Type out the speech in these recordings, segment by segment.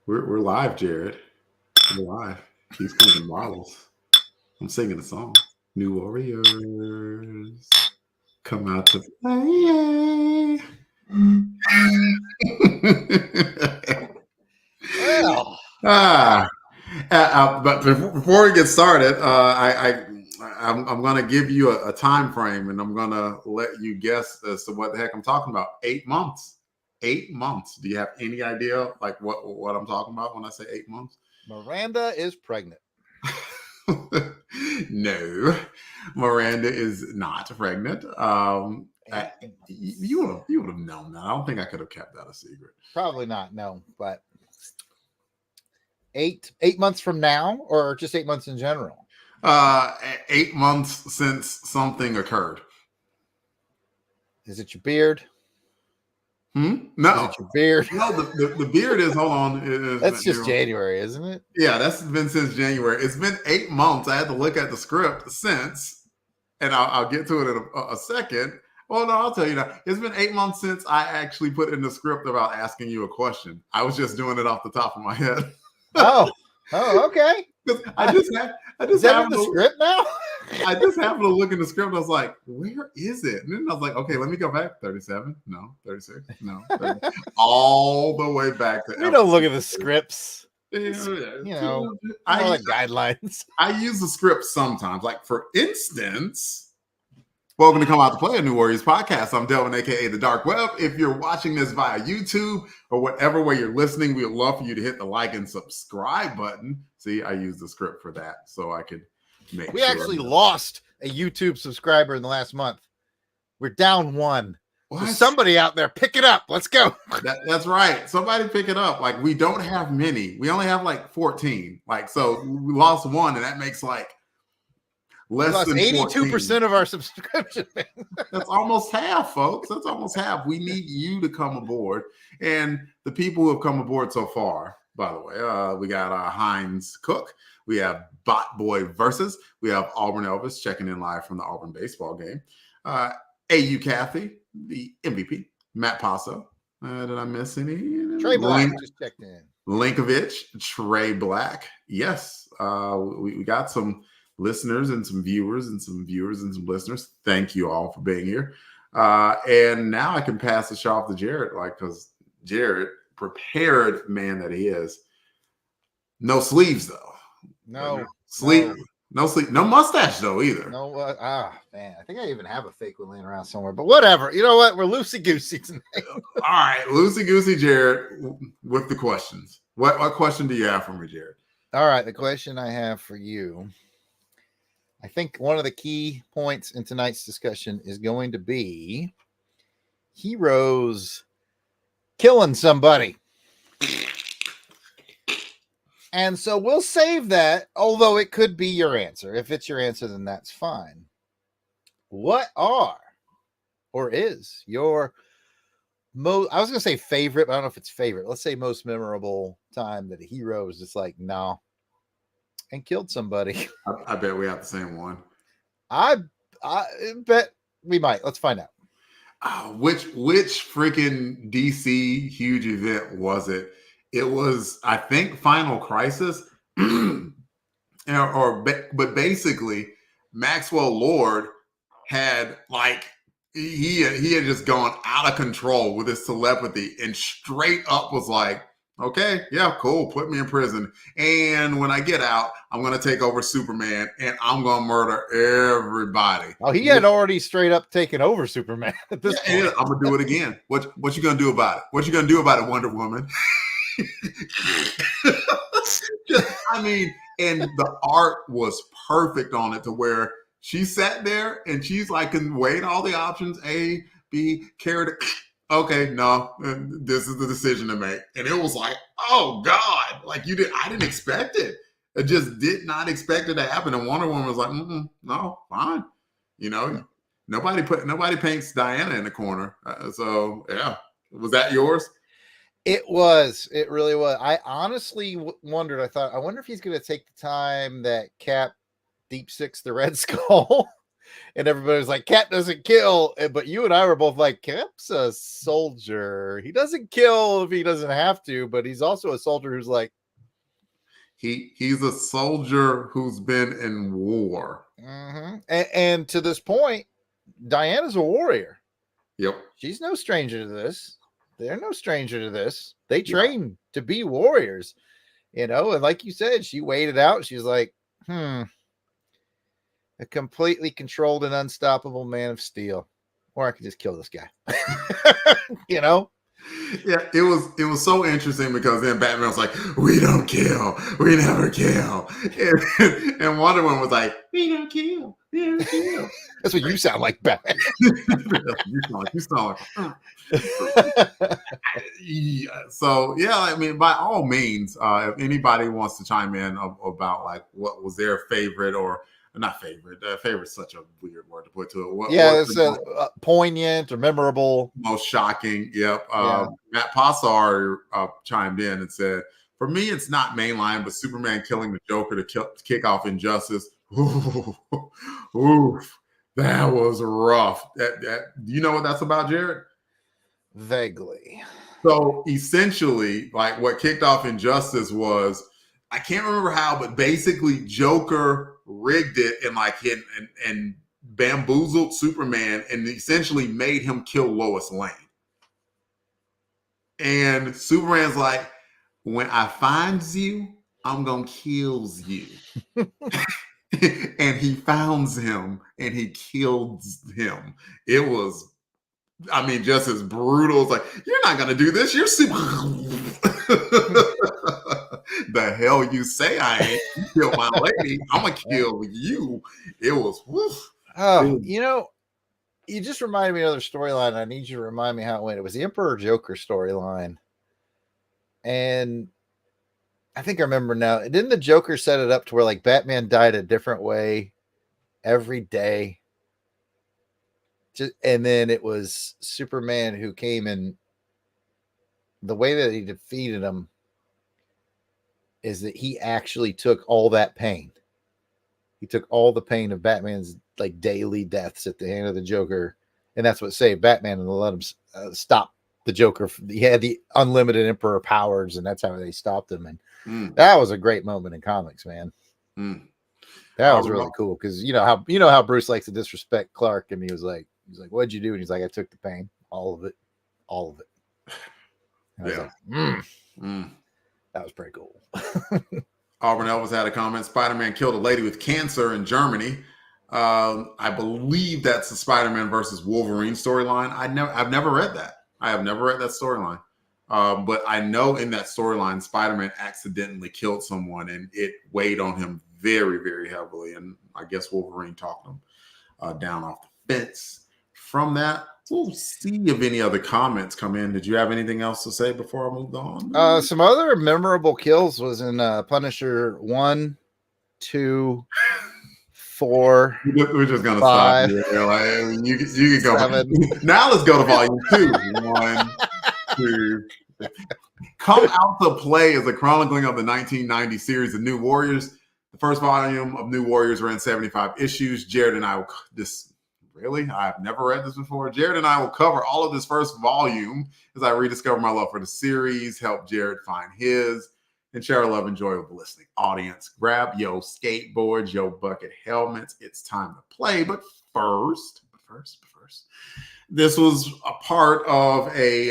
We're live, Jarrod. We're live. Keeps coming models. I'm singing a song. New Warriors come out to play. Well, ah, but before we get started, I'm going to give you a time frame, and I'm going to let you guess as to what the heck I'm talking about. 8 months. 8 months. Do you have any idea like what I'm talking about when I say 8 months? Miranda is pregnant. No, Miranda is not pregnant. You would have known that. I don't think I could have kept that a secret. Probably not. No, but 8 months from now, or just 8 months in general. 8 months since something occurred. Is it your beard? No, Is it your beard? No, the beard is. Hold on, That's just January, isn't it? Yeah, that's been since January. It's been 8 months. I had to look at the script since, and I'll get to it in a second. Well, no, I'll tell you now. It's been 8 months since I actually put in the script about asking you a question. I was just doing it off the top of my head. Oh, okay. I just is that in the script now? I just happened to look in the script. I was like, where is it? And then I was like, okay, let me go back. 37? No. 36? No. 30. All the way back to. We don't look at the scripts. You know, I guidelines. I use the script sometimes. Like, for instance, welcome to Come Out to Play, a New Warriors podcast. I'm Delvin, aka The Dark Web. If you're watching this via YouTube or whatever way you're listening, we would love for you to hit the like and subscribe button. See, I use the script for that so I could make We actually lost a YouTube subscriber in the last month. We're down one. So somebody out there, pick it up. Let's go. That's right. Somebody pick it up. Like, we don't have many. We only have like 14. Like, so we lost one, and that makes like less than 82% of our subscription. That's almost half, folks. That's almost half. We need you to come aboard. And the people who have come aboard so far, by the way, we got Heinz Cook. We have Bot Boy Versus. We have Auburn Elvis checking in live from the Auburn baseball game. AU Kathy, the MVP. Matt Paso. Did I miss any? Trey Black just checked in. Linkovich, Trey Black. Yes, we got some listeners and some viewers and some listeners. Thank you all for being here. And now I can pass the show off to Jarrod, like, because Jarrod, prepared man that he is. No sleeves though. No sleeve. No sleeve. No mustache though either. No. Man, I think I even have a fake one laying around somewhere. But whatever. You know what? We're loosey goosey tonight. All right, loosey goosey, Jarrod, with the questions. What question do you have for me, Jarrod? All right, the question I have for you. I think one of the key points in tonight's discussion is going to be heroes killing somebody. And so we'll save that, although it could be your answer. If it's your answer, then that's fine. What are or is your most, I was going to say favorite, but I don't know if it's favorite. Let's say most memorable time that a hero is just like, no, and killed somebody. I bet we have the same one. I bet we might. Let's find out. Which freaking DC huge event was it? It was, I think, Final Crisis, but basically, Maxwell Lord had like he had just gone out of control with his telepathy and straight up was like, okay, yeah, cool, put me in prison, and when I get out, I'm gonna take over Superman and I'm gonna murder everybody. Oh, he had already straight up taken over Superman at this point. I'm gonna do it again. What you gonna do about it? What you gonna do about it, Wonder Woman? I mean, and the art was perfect on it to where she sat there and she's like, can weigh all the options, A, B, carrot. Okay, no, this is the decision to make. And it was like, oh God, like I didn't expect it. I just did not expect it to happen. And Wonder Woman was like, no, fine. You know, nobody paints Diana in the corner. So yeah, was that yours? It was. It really was. I honestly wondered. I wonder if he's going to take the time that Cap deep six the Red Skull And everybody was like, Cap doesn't kill. But you and I were both like, Cap's a soldier. He doesn't kill if he doesn't have to, but he's also a soldier who's like, he's a soldier who's been in war. And to this point, Diana's a warrior. Yep. She's no stranger to this. They're no stranger to this. They train to be warriors, and like you said, she waited out. She's like, a completely controlled and unstoppable man of steel, or I could just kill this guy. Yeah, it was so interesting because then Batman was like, "We don't kill, we never kill," and Wonder Woman was like, "We don't kill, we don't kill." That's what you sound like, Batman. you sound like. So yeah, I mean, by all means, if anybody wants to chime in about like what was their favorite or not favorite. Favorite's such a weird word to put to it. It's poignant or memorable. Most shocking. Yep. Matt Passar chimed in and said, "For me, it's not mainline, but Superman killing the Joker to kick off Injustice. Oof, that was rough. Do you know what that's about, Jarrod?" Vaguely. So essentially, like what kicked off Injustice was, I can't remember how, but basically Joker rigged it and bamboozled Superman and essentially made him kill Lois Lane. And Superman's like, when I finds you, I'm gonna kills you. And he founds him and he kills him. It was, I mean, just as brutal. It's like, you're not gonna do this. You're super. The hell you say I ain't? You kill my lady, I'm gonna kill you. It was woof. Oh, you just reminded me of another storyline. I need you to remind me how it went. It was the Emperor Joker storyline. And I think I remember now. Didn't the Joker set it up to where like Batman died a different way every day? And then it was Superman who came, and the way that he defeated him is that he actually took all that pain. He took all the pain of Batman's like daily deaths at the hand of the Joker, and that's what saved Batman and let him stop the Joker. He had the unlimited Emperor powers, and that's how they stopped him. And that was a great moment in comics, man. That was really cool because you know how Bruce likes to disrespect Clark, and he was like, "What'd you do?" And he's like, "I took the pain, all of it." And I was like, that was pretty cool. Auburn Elvis had a comment. Spider-Man killed a lady with cancer in Germany. I believe that's the Spider-Man versus Wolverine storyline. I've never read that. I have never read that storyline. But I know in that storyline, Spider-Man accidentally killed someone, and it weighed on him very, very heavily. And I guess Wolverine talked him down off the fence. From that, we'll see if any other comments come in. Did you have anything else to say before I moved on? Some other memorable kills was in Punisher 1, 2, 4. We're just gonna 5, stop here. Like, you can go. 7. Now let's go to volume 2. 1, 2. Come Out to Play is a chronicling of the 1990 series of New Warriors. The first volume of New Warriors ran 75 issues. Jarrod and I will I've never read this before. Jarrod and I will cover all of this first volume as I rediscover my love for the series, help Jarrod find his, and share a love and joy with the listening audience. Grab your skateboards, your bucket helmets. It's time to play. But first, this was a part of a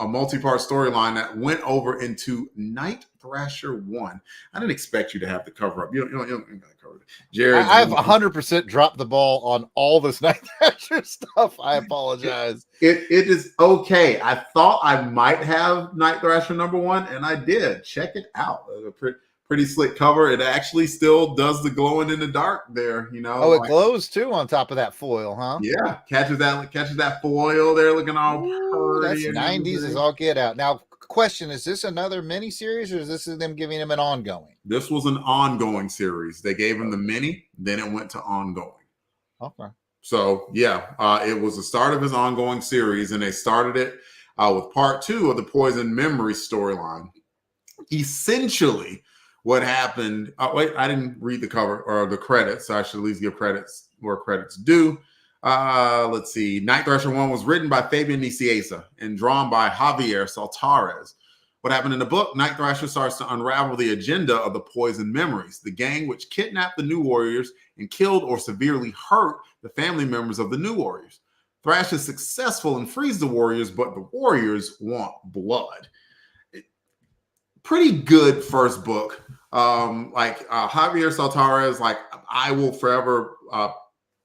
multi-part storyline that went over into Night Thrasher 1. I didn't expect you to have the cover up. You don't cover it. Jarrod, I've 100% dropped the ball on all this Night Thrasher stuff. I apologize. It is okay. I thought I might have Night Thrasher #1, and I did. Check it out. Pretty slick cover. It actually still does the glowing in the dark there, Oh, it glows too on top of that foil, huh? Yeah, catches that foil there looking all pretty. That's 90s is all get out. Now, question, is this another mini series or is this them giving him an ongoing? This was an ongoing series. They gave him the mini, then it went to ongoing. Okay. So, yeah, it was the start of his ongoing series, and they started it with part 2 of the Poison Memory storyline. Essentially, what happened? Wait, I didn't read the cover or the credits, so I should at least give credits. where credit's due. Let's see. Night Thrasher 1 was written by Fabian Nicieza and drawn by Javier Saltares. What happened in the book? Night Thrasher starts to unravel the agenda of the Poison Memories, the gang which kidnapped the New Warriors and killed or severely hurt the family members of the New Warriors. Thrash is successful and frees the Warriors, but the Warriors want blood. Pretty good first book. Javier Saltares, like I will forever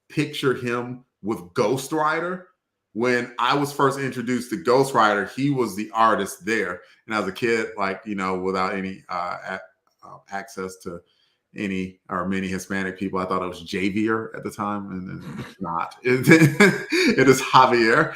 picture him with Ghost Rider. When I was first introduced to Ghost Rider, he was the artist there. And as a kid, without any access to any or many Hispanic people, I thought it was Javier at the time, and it's not. It is Javier.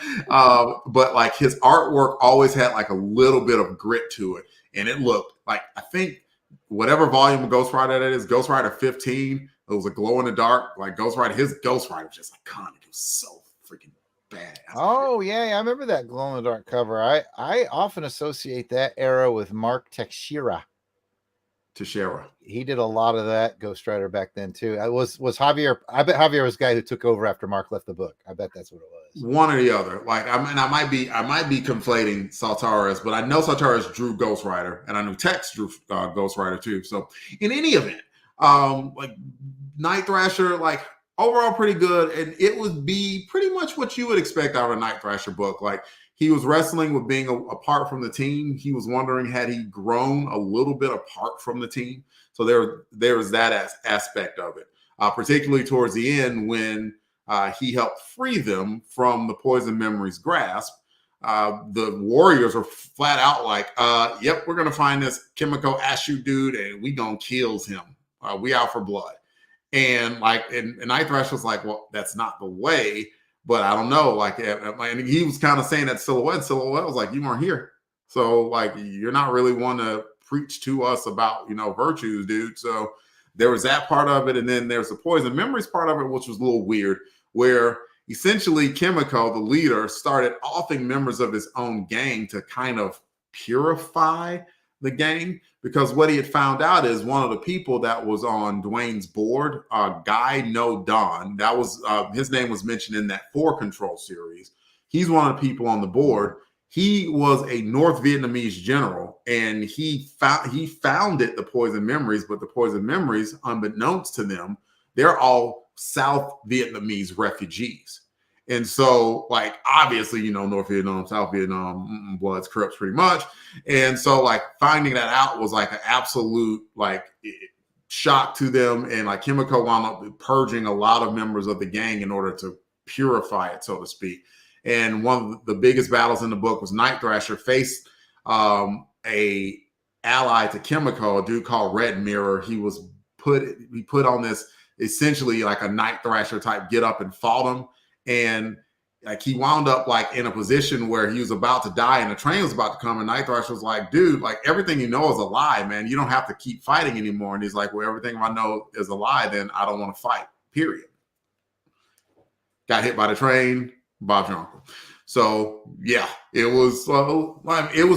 But like his artwork always had like a little bit of grit to it. And it looked like, I think whatever volume of Ghost Rider that is, Ghost Rider 15, it was a glow in the dark, like Ghost Rider. His Ghost Rider was just iconic. It was so freaking bad. Oh, yeah, I remember that glow in the dark cover. I often associate that era with Mark Teixeira. He did a lot of that Ghost Rider back then too. Was Javier? I bet Javier was the guy who took over after Mark left the book. I bet that's what it was. One or the other. I might be conflating Saltares, but I know Saltares drew Ghost Rider, and I knew Tex drew Ghost Rider too. So in any event, Night Thrasher, like overall pretty good, and it would be pretty much what you would expect out of a Night Thrasher book. Like he was wrestling with being apart from the team. He was wondering, had he grown a little bit apart from the team? So there was that aspect of it, particularly towards the end when he helped free them from the Poison Memories grasp. The Warriors are flat out like, yep, we're going to find this Kimiko Ashu dude and we going to kill him. We out for blood. And Night Thrash was like, well, that's not the way. But I don't know, and he was kind of saying that Silhouette was like, you weren't here. So, like, you're not really one to preach to us about, virtues, dude. So there was that part of it. And then there's the Poison Memories part of it, which was a little weird, where essentially Kimiko, the leader, started offing members of his own gang to kind of purify the gang, because what he had found out is one of the people that was on Dwayne's board, Guy No Don, that was his name was mentioned in that 4 Control series. He's one of the people on the board. He was a North Vietnamese general, and he founded the Poison Memories, but the Poison Memories, unbeknownst to them, they're all South Vietnamese refugees. And so, obviously, North Vietnam, South Vietnam, Bloods, Crips, pretty much. And so, finding that out was an absolute, shock to them. And, Kimiko wound up purging a lot of members of the gang in order to purify it, so to speak. And one of the biggest battles in the book was Night Thrasher faced a ally to Kimiko, a dude called Red Mirror. He put on this essentially a Night Thrasher type get up and fought him. And he wound up in a position where he was about to die and the train was about to come. And Night Thrasher was like, dude, everything you know is a lie, man. You don't have to keep fighting anymore. And he's like, well, everything I know is a lie, then I don't want to fight, period. Got hit by the train, Bob's your uncle. So yeah, it was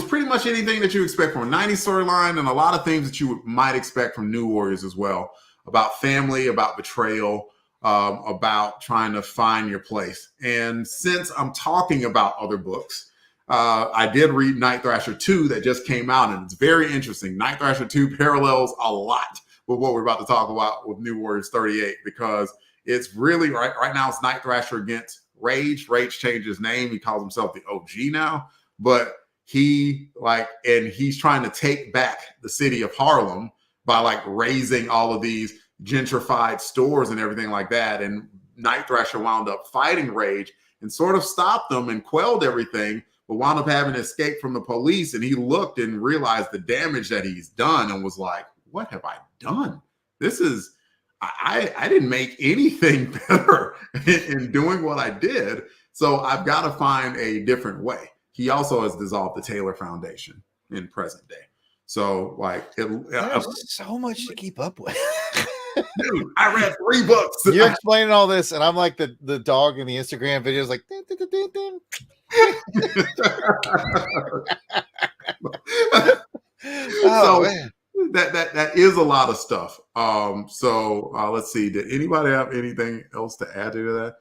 pretty much anything that you expect from a 90s storyline, and a lot of things that you might expect from New Warriors as well, about family, about betrayal, about trying to find your place. And since I'm talking about other books, I did read Night Thrasher 2 that just came out, and it's very interesting. Night Thrasher 2 parallels a lot with what we're about to talk about with New Warriors 38, because it's really right now it's Night Thrasher against Rage. Rage changed his name. He calls himself the OG now, but he's trying to take back the city of Harlem by raising all of these gentrified stores and everything like that. And Night Thrasher wound up fighting Rage and sort of stopped them and quelled everything, but wound up having to escape from the police. And he looked and realized the damage that he's done and was like, what have I done? This is, I didn't make anything better in doing what I did. So I've got to find a different way. He also has dissolved the Taylor Foundation in present day. So there's so much to keep up with. Dude, I read 3 books. You're explaining all this, and I'm like the dog in the Instagram videos, like. So, man. that is a lot of stuff. So let's see. Did anybody have anything else to add to that?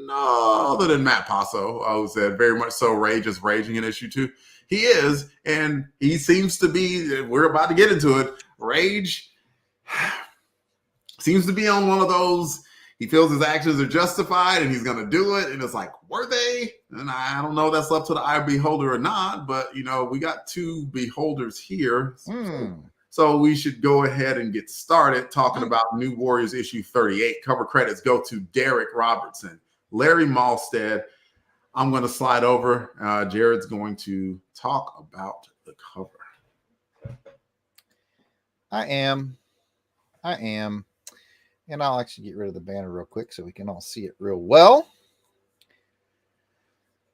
No, other than Matt Passo, who said very much so. Rage is raging in issue 2. He is, and he seems to be. We're about to get into it. Rage seems to be on one of those. He feels his actions are justified and he's going to do it. And it's like, were they? And I don't know if that's up to the eye beholder or not, but we got 2 beholders here. So we should go ahead and get started talking about New Warriors issue 38. Cover credits go to Derek Robertson, Larry Malstead. I'm going to slide over. Jarrod's going to talk about the cover. I am. And I'll actually get rid of the banner real quick so we can all see it real well.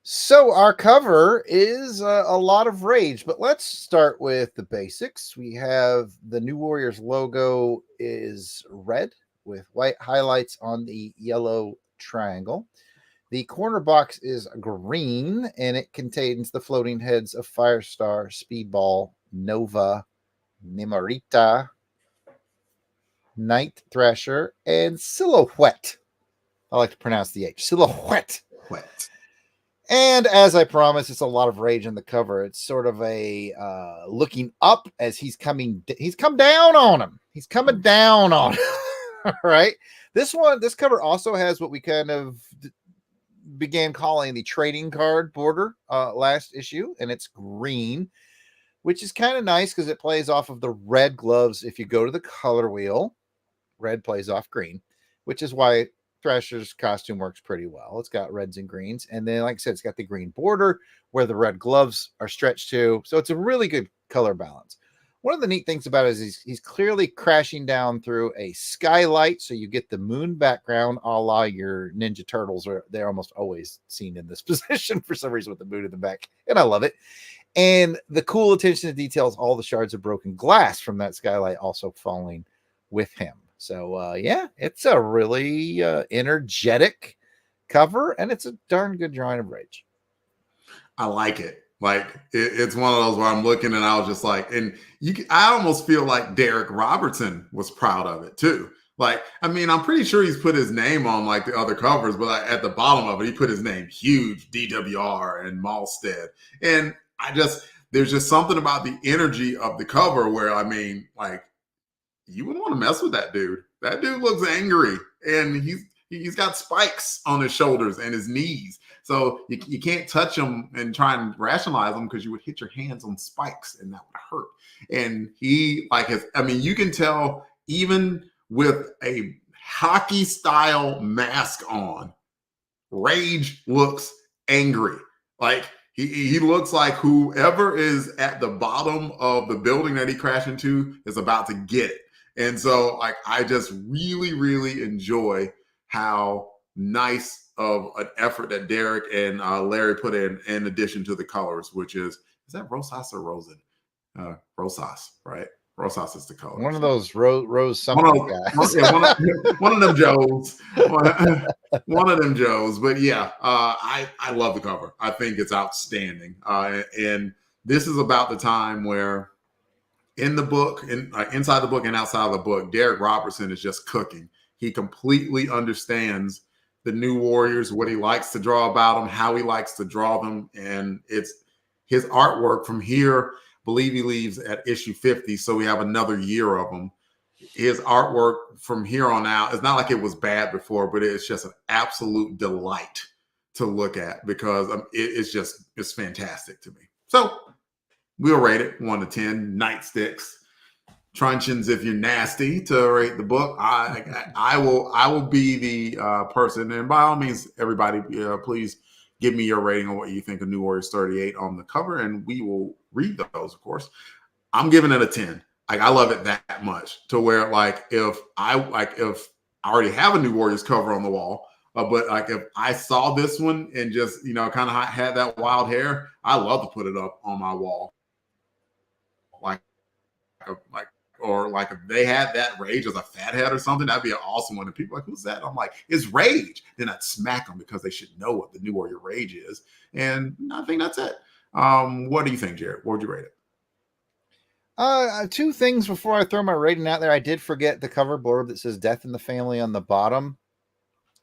So our cover is a lot of rage, but let's start with the basics. We have the New Warriors logo is red with white highlights on the yellow triangle. The corner box is green, and it contains the floating heads of Firestar, Speedball, Nova, Nimorita, Night Thrasher, and Silhouette. I like to pronounce the H. Silhouette. And as I promised, it's a lot of rage on the cover. It's sort of a looking up as he's come down on him. He's coming down on him. All right. This cover also has what we kind of began calling the trading card border last issue, and it's green, which is kind of nice because it plays off of the red gloves. If you go to the color wheel, red plays off green, which is why Thrasher's costume works pretty well. It's got reds and greens. And then, like I said, it's got the green border where the red gloves are stretched to. So it's a really good color balance. One of the neat things about it is he's clearly crashing down through a skylight. So you get the moon background, a la your Ninja Turtles. They're almost always seen in this position for some reason with the moon in the back. And I love it. And the cool attention to details, all the shards of broken glass from that skylight also falling with him. So, it's a really energetic cover, and it's a darn good drawing of rage. I like it. Like, it's one of those where I'm looking and I was just like, I almost feel like Derek Robertson was proud of it too. Like, I mean, I'm pretty sure he's put his name on like the other covers, but like, at the bottom of it, he put his name huge, DWR and Malstead. And there's just something about the energy of the cover where, I mean, like, you wouldn't want to mess with that dude. That dude looks angry, and he's got spikes on his shoulders and his knees. So you can't touch him and try and rationalize him because you would hit your hands on spikes and that would hurt. And you can tell even with a hockey style mask on, Rage looks angry. Like, he looks like whoever is at the bottom of the building that he crashed into is about to get it. And so, like, I just really, really enjoy how nice of an effort that Derek and Larry put in addition to the colors, which is that Rosas or Rosen? Rosas, right? Rosas is the color. One of those rose something guys. One of them Joes. One of them Joes. But yeah, I love the cover. I think it's outstanding. And this is about the time where in the book, inside the book and outside of the book, Derek Robertson is just cooking. He completely understands the New Warriors, what he likes to draw about them, how he likes to draw them. And it's his artwork from here. I believe he leaves at issue 50. So we have another year of them. His artwork from here on out, it's not like it was bad before, but it's just an absolute delight to look at because it's fantastic to me. So we'll rate it 1 to 10. Nightsticks, truncheons if you're nasty to rate the book. I will be the person, and by all means, everybody, please give me your rating on what you think of New Warriors 38 on the cover, and we will read those, of course. I'm giving it a 10. Like, I love it that much to where, like, if I already have a New Warriors cover on the wall, but like if I saw this one and just kind of had that wild hair, I love to put it up on my wall. Or if they had that Rage as a fathead or something, that'd be an awesome one. And people are like, who's that? I'm like, it's Rage. Then I'd smack them because they should know what the New Warrior Rage is. And I think that's it. What do you think, Jarrod? What would you rate it? Two things before I throw my rating out there. I did forget the cover blurb that says "Death in the Family" on the bottom.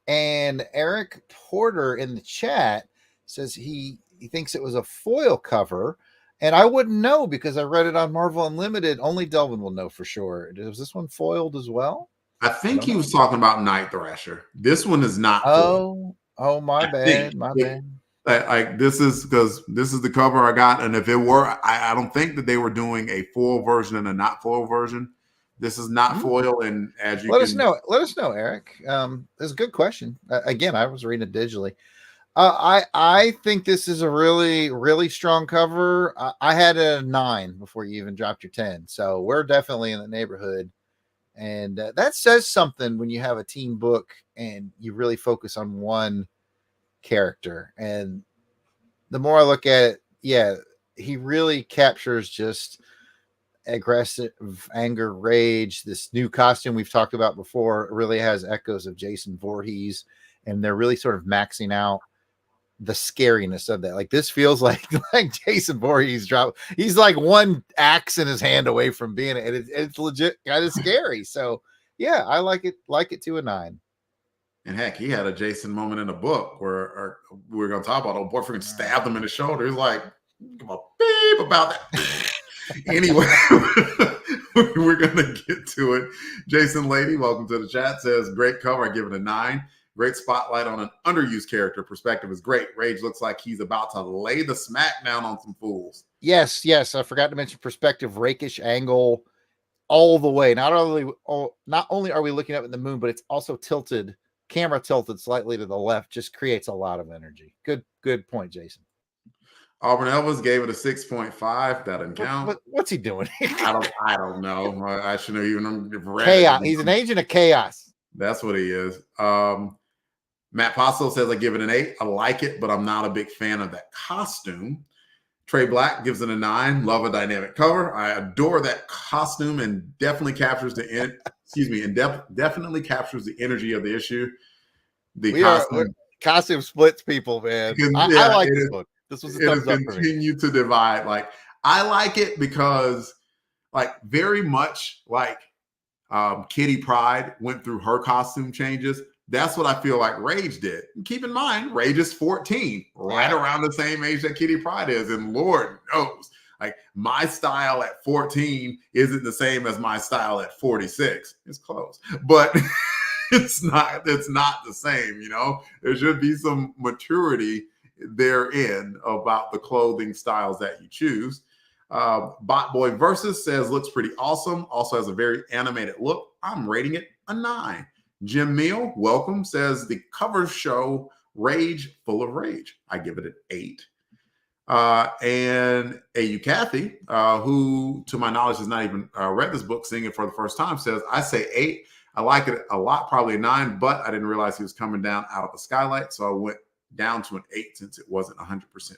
And Eric Porter in the chat says he thinks it was a foil cover. And I wouldn't know because I read it on Marvel Unlimited. Only Delvin will know for sure. Was this one foiled as well? I think he was talking about Night Thrasher. This one is not foiled. Oh, my bad. My bad. Like this is because this is the cover I got, and if it were, I don't think that they were doing a foil version and a not foil version. This is not foil, and as you let us know, Eric. That's a good question. Again, I was reading it digitally. I think this is a really, really strong cover. I had a 9 before you even dropped your 10, so we're definitely in the neighborhood, and that says something when you have a team book and you really focus on one character. And the more I look at it, yeah, he really captures just aggressive anger, rage. This new costume we've talked about before really has echoes of Jason Voorhees, and they're really sort of maxing out the scariness of that. Like this feels like Jason Voorhees drop. He's like one axe in his hand away from being it. And it's legit kind of scary. So yeah, I like it to a 9. And heck, he had a Jason moment in the book where we are going to talk about old boyfriend stabbed him in the shoulder. He's like, come on, beep about that. Anyway, we're going to get to it. Jason Lady, welcome to the chat, says, great cover. I give it a 9. Great spotlight on an underused character. Perspective is great. Rage looks like he's about to lay the smack down on some fools. Yes. I forgot to mention perspective, rakish angle all the way. Not only are we looking up at the moon, but it's also tilted. Camera tilted slightly to the left just creates a lot of energy. Good point, Jason. Auburn Elvis gave it a 6.5. That doesn't count. What's he doing? I don't know. I should have even read chaos. He's an agent of chaos. That's what he is. Matt Passo says I give it an 8. I like it, but I'm not a big fan of that costume. Trey Black gives it a 9. Love a dynamic cover. I adore that costume and definitely captures definitely captures the energy of the issue. Costume splits people, man. I like this book. This was a thumbs up for me. Continue to divide. Like I like it because, like, very much like Kitty Pryde went through her costume changes. That's what I feel like Rage did. And keep in mind, Rage is 14, right around the same age that Kitty Pryde is. And Lord knows, like, my style at 14 isn't the same as my style at 46. It's close, but it's not the same, you know? There should be some maturity therein about the clothing styles that you choose. Bot Boy Versus says, looks pretty awesome. Also has a very animated look. I'm rating it a 9. Jim Meal, welcome, says the cover show Rage full of rage. I give it an 8. And A.U. Kathy, who to my knowledge has not even read this book, seeing it for the first time, says, I say 8. I like it a lot, probably a 9, but I didn't realize he was coming down out of the skylight. So I went down to an 8 since it wasn't 100% clear.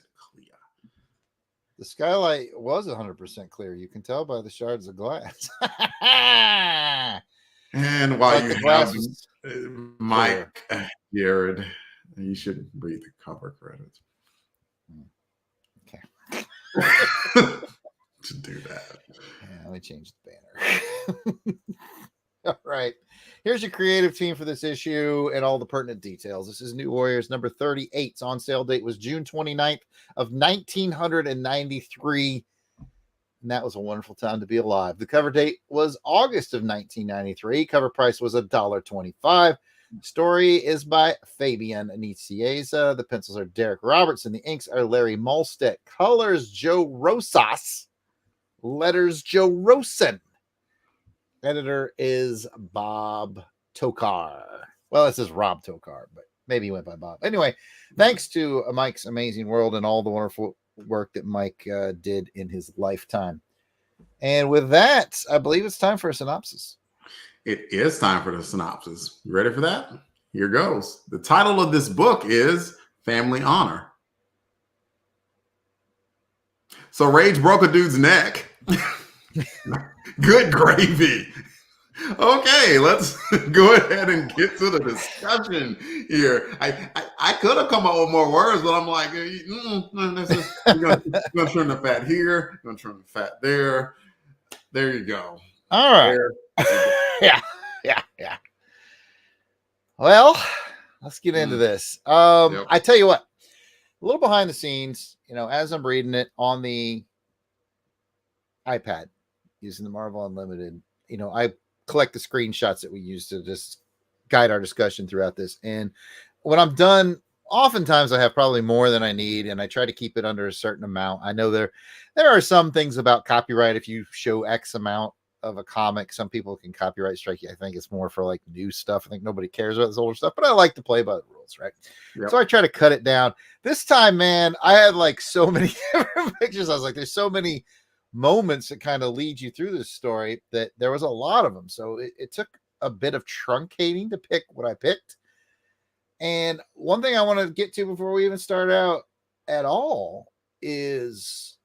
The skylight was 100% clear. You can tell by the shards of glass. And while you have Mike, Jarrod, you should read the cover credits. Okay. To do that. Yeah, let me change the banner. All right. Here's your creative team for this issue and all the pertinent details. This is New Warriors number 38. Its on sale date was June 29th of 1993. And that was a wonderful time to be alive. The cover date was August of 1993. Cover price was $1.25. Story is by Fabian Nicieza. The pencils are Derek Robertson. The inks are Larry Molstedt. Colors Joe Rosas. Letters Joe Rosen. Editor is Bob Tokar. Well, it says Rob Tokar, but maybe he went by Bob. Anyway, thanks to Mike's Amazing World and all the wonderful work that Mike did in his lifetime. And with that, I believe it's time for a synopsis. It is time for the synopsis. You ready for that? Here goes. The title of this book is Family Honor. So Rage broke a dude's neck. Good gravy. Okay, let's go ahead and get to the discussion here. I could have come up with more words, but I'm like, we're going to trim the fat here, going to trim the fat there. There you go. All right. There you go. Yeah. Well, let's get into this. Yep. I tell you what, a little behind the scenes, as I'm reading it on the iPad using the Marvel Unlimited, I collect the screenshots that we use to just guide our discussion throughout this. And when I'm done, oftentimes I have probably more than I need, and I try to keep it under a certain amount. I know there are some things about copyright. If you show X amount of a comic, some people can copyright strike you. I think it's more for like new stuff. I think nobody cares about this older stuff, but I like to play by the rules, right? Yep. So I try to cut it down. This time, man, I had like so many different pictures. I was like, there's so many moments that kind of lead you through this story that there was a lot of them. So it took a bit of truncating to pick what I picked. And one thing I want to get to before we even start out at all is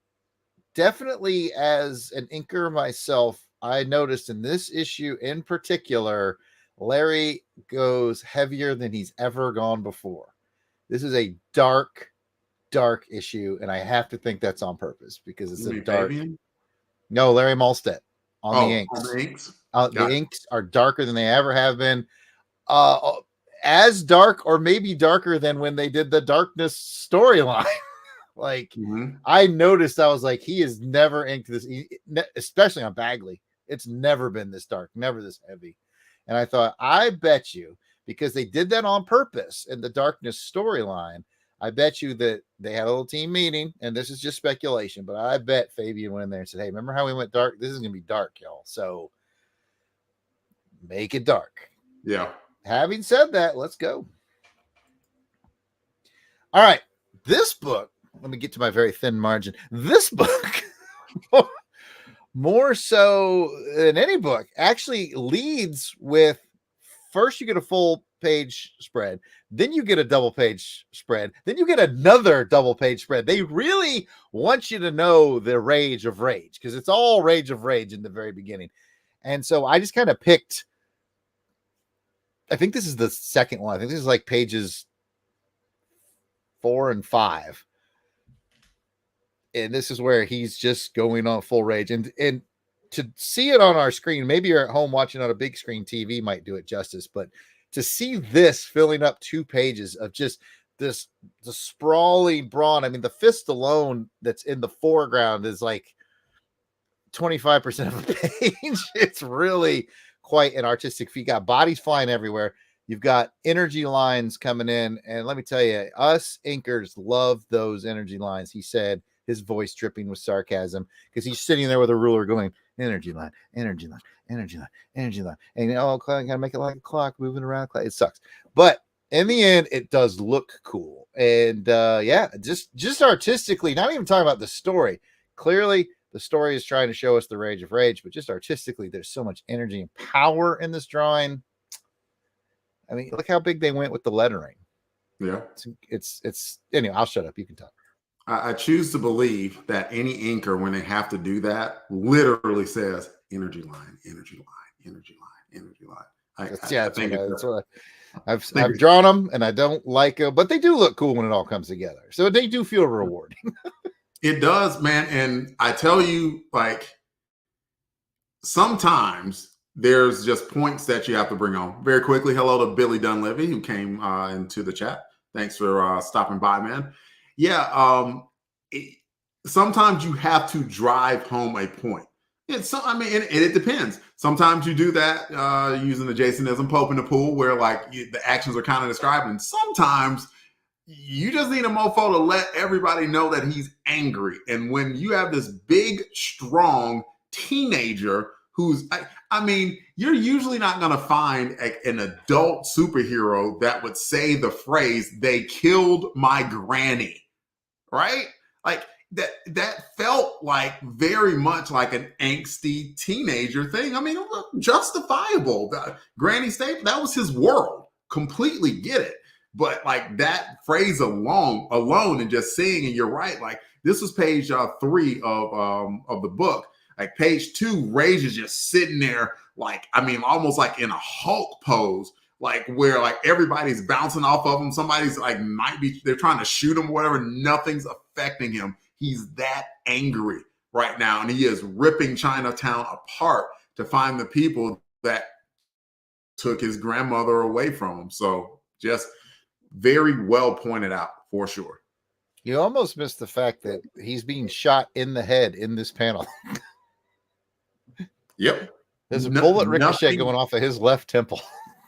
definitely as an inker myself, I noticed in this issue in particular, Larry goes heavier than he's ever gone before. This is a dark issue, and I have to think that's on purpose because it's a dark. Fabian? No, Larry Malstead on the inks. On the inks. The inks are darker than they ever have been. As dark or maybe darker than when they did the Darkness storyline. Like, I noticed, I was like, he has never inked this, especially on Bagley. It's never been this dark, never this heavy. And I thought, I bet you, because they did that on purpose in the Darkness storyline, I bet you that they had a little team meeting, and this is just speculation, but I bet Fabian went in there and said, hey, remember how we went dark? This is going to be dark, y'all. So make it dark. Yeah. Having said that, let's go. All right. This book, let me get to my very thin margin. This book, more so than any book, actually leads with first you get a full page spread, then you get a double page spread, then you get another double page spread. They really want you to know the Rage of Rage because it's all Rage of Rage in the very beginning. And so I just kind of picked, I think this is the second one. I think this is like pages 4 and 5. And this is where he's just going on full rage. And to see it on our screen, maybe you're at home watching on a big screen TV might do it justice, but to see this filling up 2 pages of just the sprawling brawn. I mean, the fist alone that's in the foreground is like 25% of a page. It's really quite an artistic feat. You got bodies flying everywhere. You've got energy lines coming in. And let me tell you, us inkers love those energy lines. He said, his voice dripping with sarcasm because he's sitting there with a ruler going, energy line, energy line, energy line, energy line. And gotta make it like a clock moving around. It sucks. But in the end, it does look cool. And just artistically, not even talking about the story. Clearly, the story is trying to show us the Rage of Rage, but just artistically, there's so much energy and power in this drawing. I mean, look how big they went with the lettering. Yeah. It's anyway, I'll shut up. You can talk. I choose to believe that any inker, when they have to do that, literally says energy line, energy line, energy line, energy line. I've drawn them, and I don't like them, but they do look cool when it all comes together. So they do feel rewarding. It does, man. And I tell you, like, sometimes there's just points that you have to bring on. Very quickly, hello to Billy Dunleavy, who came into the chat. Thanks for stopping by, man. Yeah, sometimes you have to drive home a point. It depends. Sometimes you do that using the Jasonism, Pope in the pool, where like the actions are kind of described. And sometimes you just need a mofo to let everybody know that he's angry. And when you have this big, strong teenager who's, you're usually not going to find an adult superhero that would say the phrase, "They killed my granny." Right? Like that felt like very much like an angsty teenager thing. I mean, justifiable. Granny State, that was his world. Completely get it. But like that phrase alone, and just seeing, and you're right, like this was page 3 of the book. Like page 2, Rage is just sitting there, like, almost like in a Hulk pose. Like where like everybody's bouncing off of him. Somebody's like they're trying to shoot him or whatever. Nothing's affecting him. He's that angry. right now, and he is ripping Chinatown apart to find the people that took his grandmother away from him. So just very well pointed out for sure. You almost missed the fact that he's being shot in the head in this panel. Yep. There's a bullet ricochet Nothing, going off of his left temple.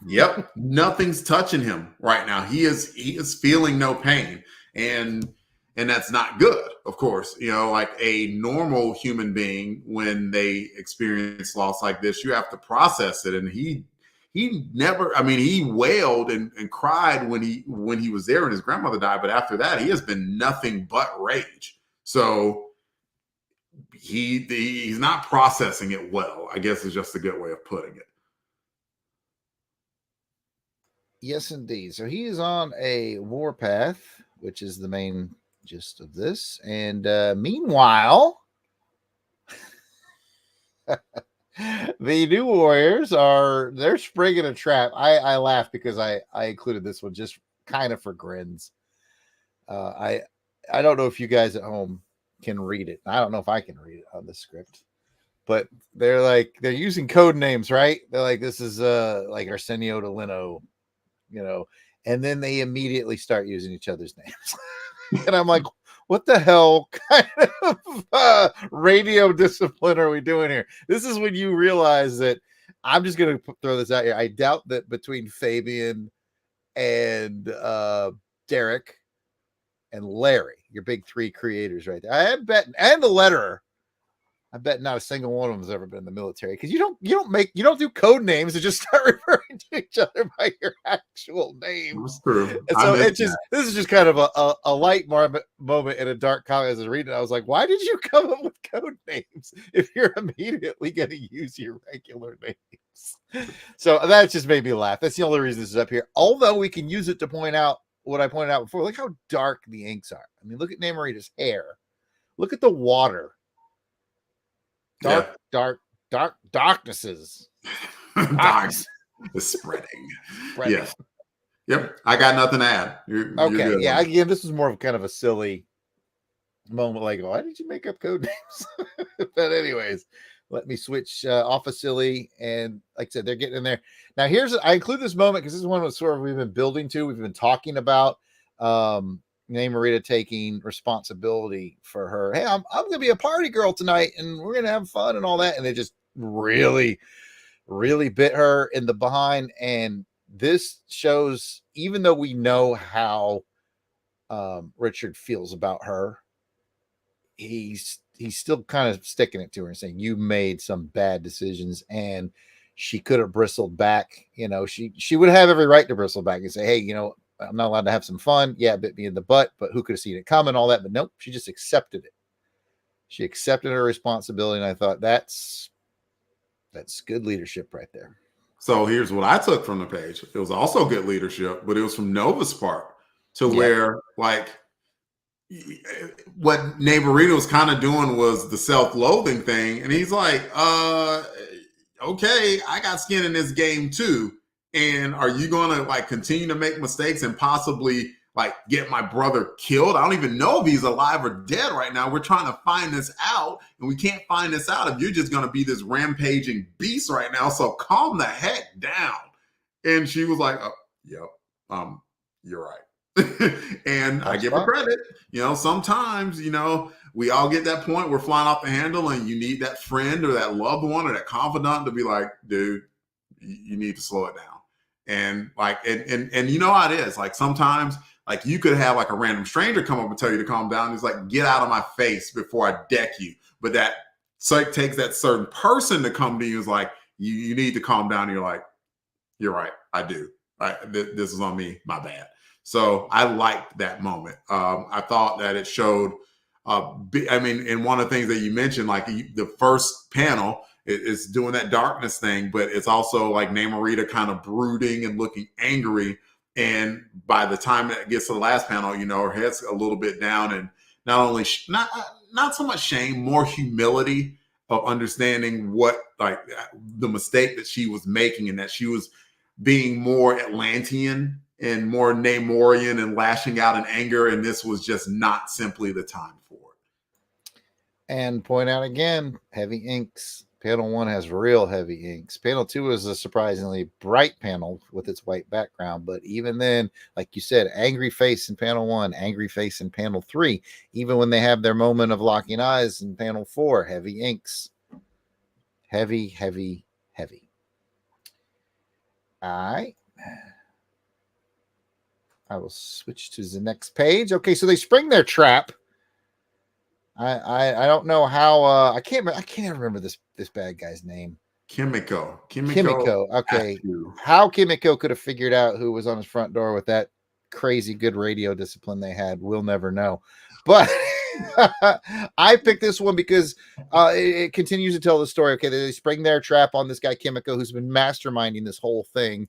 yep. Nothing's touching him right now. He is feeling no pain. And that's not good, of course. You know, like a normal human being, when they experience loss like this, you have to process it. And he never, I mean, he wailed and cried when he was there and his grandmother died, but after that he has been nothing but rage. So he's not processing it well, I guess, is just a good way of putting it. Yes, indeed. So he is on a warpath, which is the main gist of this. And meanwhile, the new warriors they're springing a trap. I laugh because I included this one just kind of for grins. I don't know if you guys at home can read it. I don't know if I can read it on the script, but they're using code names, right? They're like, this is like Arsenio de Lino, you know, and then they immediately start using each other's names. And I'm like, what the hell kind of radio discipline are we doing here? This is when you realize that, I'm just going to throw this out here. I doubt that between Fabian and Derek and Larry, your big three creators right there, I bet, and the letterer, I bet not a single one of them has ever been in the military, because you don't do code names and just start referring to each other by your actual names. And so this is just kind of a light moment in a dark comic. As I was reading it, I was like, why did you come up with code names if you're immediately going to use your regular names? So that just made me laugh. That's the only reason this is up here. Although we can use it to point out what I pointed out before. Look how dark the inks are. I mean, look at Namorita's hair. Look at the water. Darknesses. Darkness is spreading. Yes. Yep. I got nothing to add. You're good. Yeah. Again, this was more of kind of a silly moment. Like, why did you make up code names? But anyways, let me switch off of silly. And like I said, they're getting in there. Now, I include this moment because this is one of the sort of we've been building to. We've been talking about Namorita taking responsibility for her. Hey, I'm gonna be a party girl tonight, and we're gonna have fun and all that. And they just really, really bit her in the behind. And this shows, even though we know how Richard feels about her, he's still kind of sticking it to her and saying, you made some bad decisions, and she could have bristled back. You know, she would have every right to bristle back and say, hey, you know, I'm not allowed to have some fun. Yeah, it bit me in the butt, but who could have seen it coming, all that. But nope, she just accepted it. She accepted her responsibility. And I thought that's good leadership right there. So here's what I took from the page. It was also good leadership, but it was from Nova's part to where, like, what Namorita was kind of doing was the self-loathing thing. And he's like, okay, I got skin in this game too. And are you going to like continue to make mistakes and possibly like get my brother killed? I don't even know if he's alive or dead right now. We're trying to find this out, and we can't find this out if you're just going to be this rampaging beast right now. So calm the heck down. And she was like, oh, yep, you're right. And that's I give her credit. You know, sometimes, you know, we all get that point. We're flying off the handle, and you need that friend or that loved one or that confidant to be like, dude, you need to slow it down. And like, and you know how it is. Like sometimes, like you could have like a random stranger come up and tell you to calm down. It's like, get out of my face before I deck you. But that takes that certain person to come to you. Is like, you need to calm down. And you're like, you're right. I do. This is on me. My bad. So I liked that moment. I thought that it showed, I mean, and one of the things that you mentioned, like the first panel, it's doing that darkness thing, but it's also like Namorita kind of brooding and looking angry. And by the time it gets to the last panel, you know, her head's a little bit down, and not only not so much shame, more humility of understanding what like the mistake that she was making, and that she was being more Atlantean and more Namorian and lashing out in anger, and this was just not simply the time for it. And point out again, heavy inks. Panel 1 has real heavy inks. Panel 2 is a surprisingly bright panel with its white background. But even then, like you said, angry face in panel 1, angry face in panel 3. Even when they have their moment of locking eyes in panel 4, heavy inks. Heavy, heavy, heavy. All right. I will switch to the next page. Okay, so they spring their trap. I don't know how I can't ever remember this bad guy's name. Kimiko. Okay. How Kimiko could have figured out who was on his front door with that crazy good radio discipline they had, we'll never know. But I picked this one because it continues to tell the story. Okay, they spring their trap on this guy Kimiko, who's been masterminding this whole thing.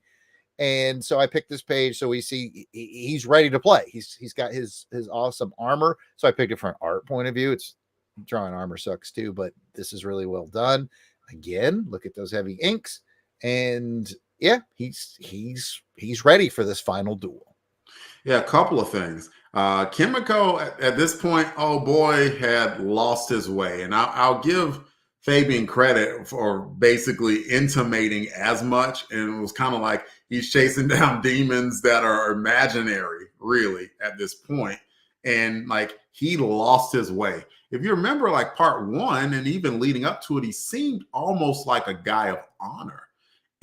And so I picked this page so we see he's ready to play. He's got his awesome armor. So I picked it from an art point of view. It's drawing armor sucks too, but this is really well done. Again, look at those heavy inks, and yeah, he's ready for this final duel. Yeah, a couple of things. Kimiko at this point, oh boy, had lost his way, and I'll give Fabian credit for basically intimating as much, and it was kind of like he's chasing down demons that are imaginary, really, at this point. And like he lost his way. If you remember, like part 1, and even leading up to it, he seemed almost like a guy of honor.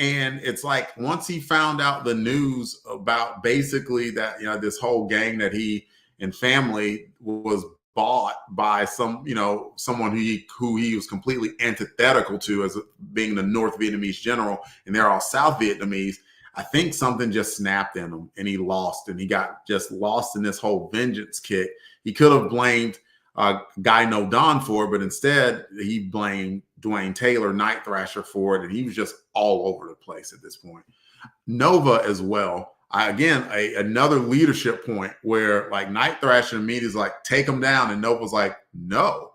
And it's like once he found out the news about basically that, this whole gang that he and family was bought by someone who he was completely antithetical to as being the North Vietnamese general, and they're all South Vietnamese. I think something just snapped in him and he lost, and he got just lost in this whole vengeance kick. He could have blamed Guy No Don for it, but instead he blamed Dwayne Taylor, Night Thrasher, for it, and he was just all over the place at this point. Nova as well. Another leadership point where like Night Thrasher immediately is like, take him down, and Nova's like, no,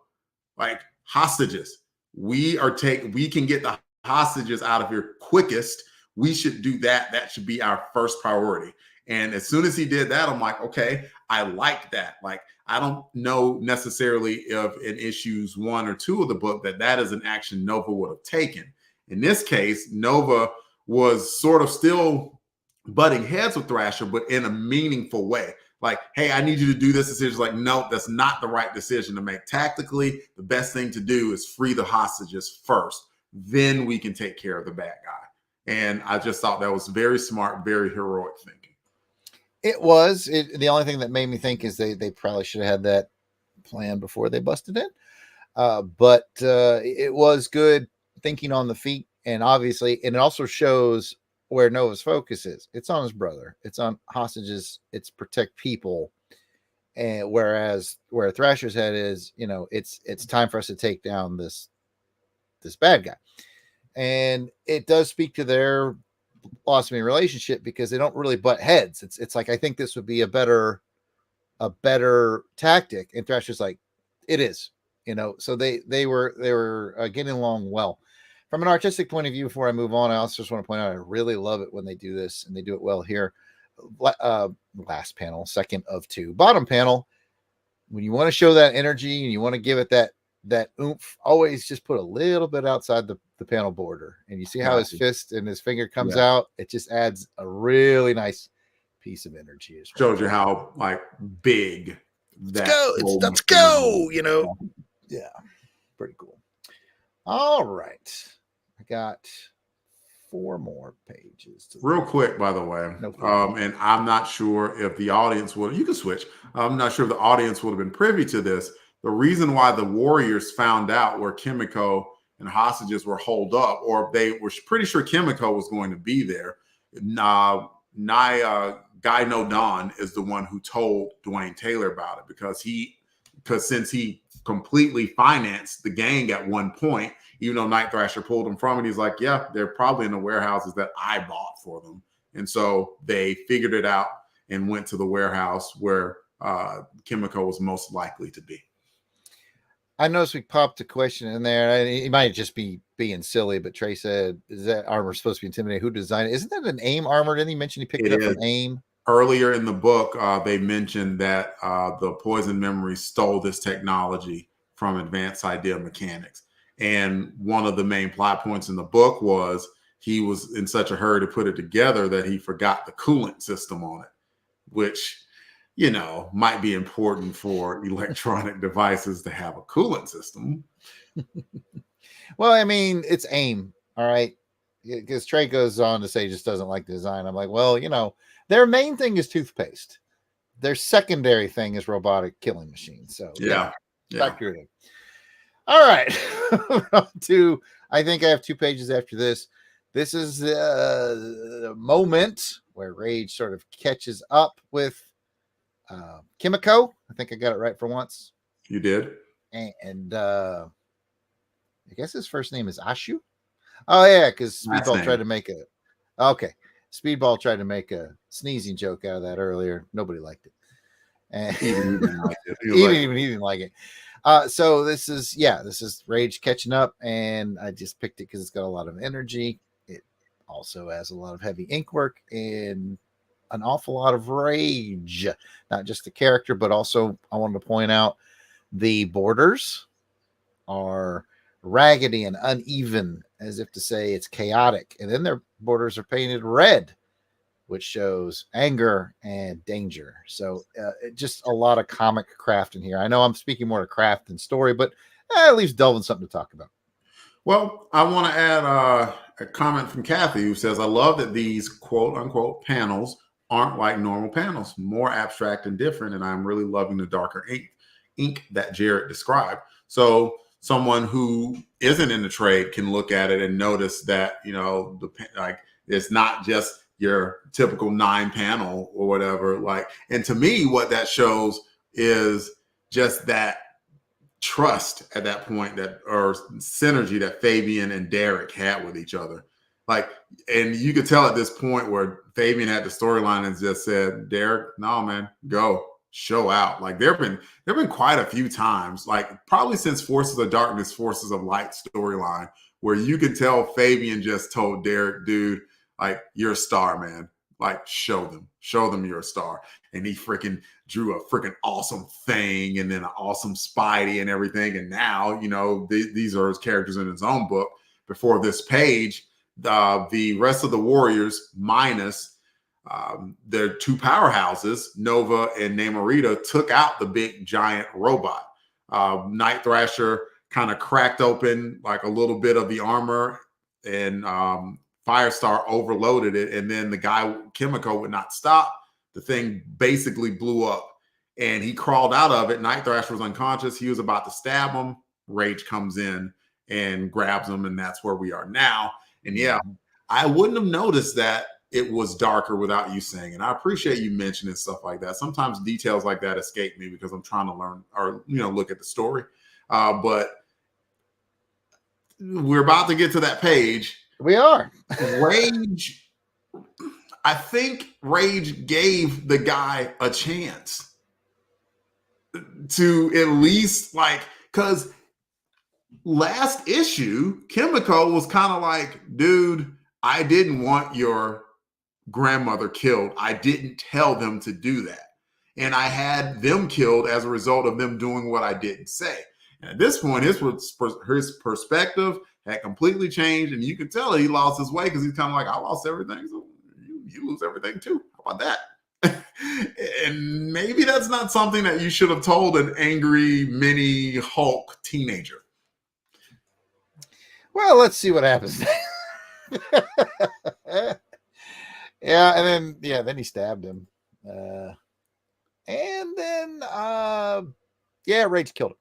like hostages. We can get the hostages out of here quickest. We should do that. That should be our first priority. And as soon as he did that, I'm like, okay, I like that. Like, I don't know necessarily if in issues 1 or 2 of the book that is an action Nova would have taken. In this case, Nova was sort of still butting heads with Thrasher, but in a meaningful way. Like, hey, I need you to do this decision. Like, no, that's not the right decision to make. Tactically, the best thing to do is free the hostages first. Then we can take care of the bad guy. And I just thought that was very smart, very heroic thinking. It was. The only thing that made me think is they probably should have had that plan before they busted in. But it was good thinking on the feet. And obviously, and it also shows where Nova's focus is. It's on his brother. It's on hostages. It's protect people. And whereas where Thrasher's head is, it's time for us to take down this bad guy. And it does speak to their blossoming relationship because they don't really butt heads. It's like, I think this would be a better tactic. And Thrasher's like, it is, so they were getting along well. From an artistic point of view, before I move on, I also just want to point out, I really love it when they do this, and they do it well here. Last panel, second of 2, bottom panel. When you want to show that energy and you want to give it that oomph, always just put a little bit outside the panel border, and you see how his fist and his finger comes out. It just adds a really nice piece of energy. Shows you how like big that. Let's go. Yeah, pretty cool. All right, I got 4 more pages. Real quick, by the way, and I'm not sure if the audience would. You can switch. I'm not sure if the audience would have been privy to this. The reason why the Warriors found out where Kimiko and hostages were holed up, or they were pretty sure Kimiko was going to be there. Guy No Don is the one who told Dwayne Taylor about it because since he completely financed the gang at one point, even though Night Thrasher pulled him from it, he's like, yeah, they're probably in the warehouses that I bought for them. And so they figured it out and went to the warehouse where Kimiko was most likely to be. I noticed we popped a question in there. It might just be being silly, but Trey said, is that armor supposed to be intimidating? Who designed it? Isn't that an AIM armor? Didn't he mention he picked it up from AIM? Earlier in the book, they mentioned that the Poison Memory stole this technology from advanced idea mechanics. And one of the main plot points in the book was he was in such a hurry to put it together that he forgot the coolant system on it, which, you know, might be important for electronic devices to have a coolant system. Well, I mean, it's AIM, all right? Because Trey goes on to say he just doesn't like the design. I'm like, well, you know, their main thing is toothpaste. Their secondary thing is robotic killing machines. So, Yeah. factor it in. All right. I think I have 2 pages after this. This is the moment where Rage sort of catches up with Kimiko. I think I got it right for once. You did? And I guess his first name is Ashu. Oh, yeah, because Speedball tried to make Speedball tried to make a sneezing joke out of that earlier. Nobody liked it. And he didn't like it. So this is Rage catching up, and I just picked it because it's got a lot of energy. It also has a lot of heavy ink work and an awful lot of rage. Not just the character, but also I wanted to point out the borders are raggedy and uneven, as if to say it's chaotic. And then their borders are painted red, which shows anger and danger. So just a lot of comic craft in here. I know I'm speaking more to craft than story, but at least Delvin something to talk about. Well, I want to add a comment from Kathy who says, I love that these quote unquote panels aren't like normal panels, more abstract and different. And I'm really loving the darker ink that Jarrod described. So someone who isn't in the trade can look at it and notice that, you know, it's not just your typical 9 panel or whatever. Like, and to me, what that shows is just that trust at that point, that or synergy that Fabian and Derek had with each other. Like, and you could tell at this point where Fabian had the storyline and just said, Derek, no, man, go show out. Like there've been quite a few times, like probably since Forces of Darkness, Forces of Light storyline, where you can tell Fabian just told Derek, dude, like you're a star, man. Like show them you're a star. And he freaking drew a freaking awesome thing and then an awesome Spidey and everything. And now, you know, these are his characters in his own book. Before this page, the rest of the Warriors minus their 2 powerhouses, Nova and Namorita, took out the big giant robot. Night Thrasher kind of cracked open like a little bit of the armor, and Firestar overloaded it, and then the guy Kimiko would not stop. The thing basically blew up, and he crawled out of it. Night Thrasher was unconscious. He was about to stab him. Rage comes in and grabs him, and that's where we are now. And yeah, I wouldn't have noticed that it was darker without you saying it. I appreciate you mentioning stuff like that. Sometimes details like that escape me because I'm trying to learn or, you know, look at the story. But we're about to get to that page. We are. Rage, I think Rage gave the guy a chance to at least, like, because last issue, Kimiko was kind of like, dude, I didn't want your grandmother killed. I didn't tell them to do that. And I had them killed as a result of them doing what I didn't say. And at this point, his perspective had completely changed. And you could tell he lost his way because he's kind of like, I lost everything. So you lose everything too. How about that? And maybe that's not something that you should have told an angry mini Hulk teenager. Well, let's see what happens. Yeah, and then he stabbed him. And then Rage killed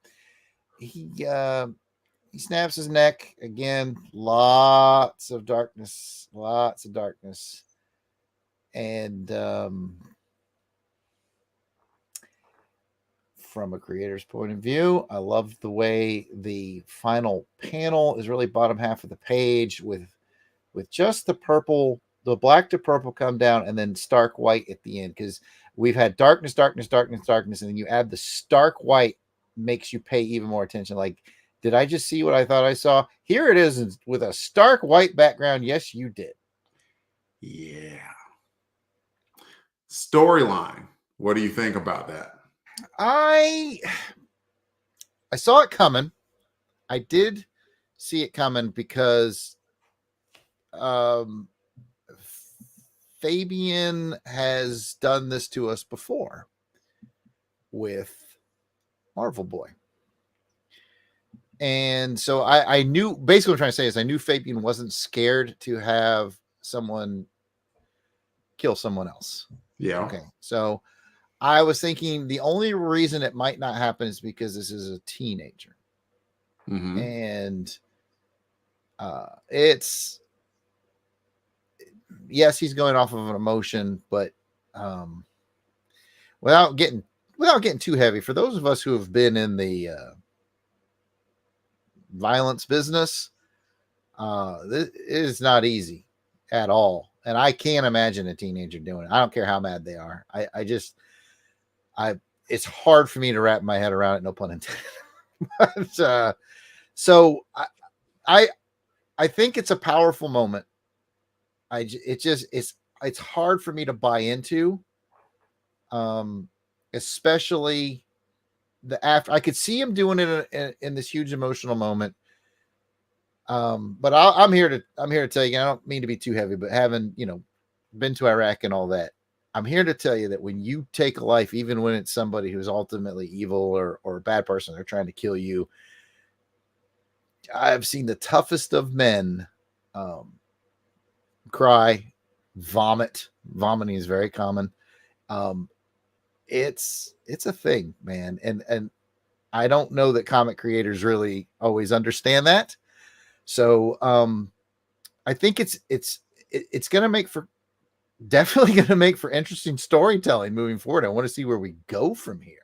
him. He snaps his neck again. Lots of darkness. And from a creator's point of view, I love the way the final panel is really bottom half of the page with just the purple, the black to purple come down, and then stark white at the end, because we've had darkness, and then you add the stark white, makes you pay even more attention. Like, did I just see what I thought I saw? Here it is with a stark white background. Yes, you did. Yeah. Storyline. What do you think about that? I saw it coming. I did see it coming because Fabian has done this to us before with Marvel Boy. And so I knew, basically what I'm trying to say is I knew Fabian wasn't scared to have someone kill someone else. Yeah. Okay. So I was thinking the only reason it might not happen is because this is a teenager. Mm-hmm. And it's, yes, he's going off of an emotion, but without getting too heavy, for those of us who have been in the violence business, it is not easy at all. And I can't imagine a teenager doing it. I don't care how mad they are. It's hard for me to wrap my head around it. No pun intended. But, so I think it's a powerful moment. It's hard for me to buy into, especially the after. I could see him doing it in this huge emotional moment. But I'm here to tell you, I don't mean to be too heavy, but having, been to Iraq and all that, I'm here to tell you that when you take a life, even when it's somebody who's ultimately evil or a bad person, they're trying to kill you. I've seen the toughest of men cry, vomit. Vomiting is very common. It's a thing, man. And I don't know that comic creators really always understand that. So I think it's going to make for definitely going to make for interesting storytelling moving forward. I want to see where we go from here.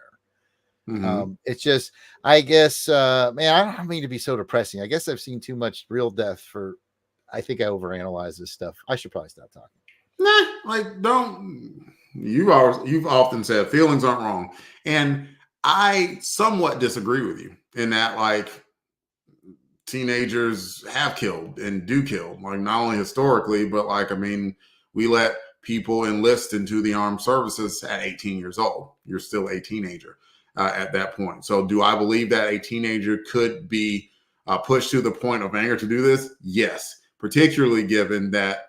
Mm-hmm. It's just, I guess, man, I don't mean to be so depressing. I guess I've seen too much real death for, I think I overanalyze this stuff. I should probably stop talking. Nah, like you've often said feelings aren't wrong. And I somewhat disagree with you in that, like, teenagers have killed and do kill, like, not only historically, but like, I mean, we let people enlist into the armed services at 18 years old. You're still a teenager at that point. So do I believe that a teenager could be pushed to the point of anger to do this? Yes, particularly given that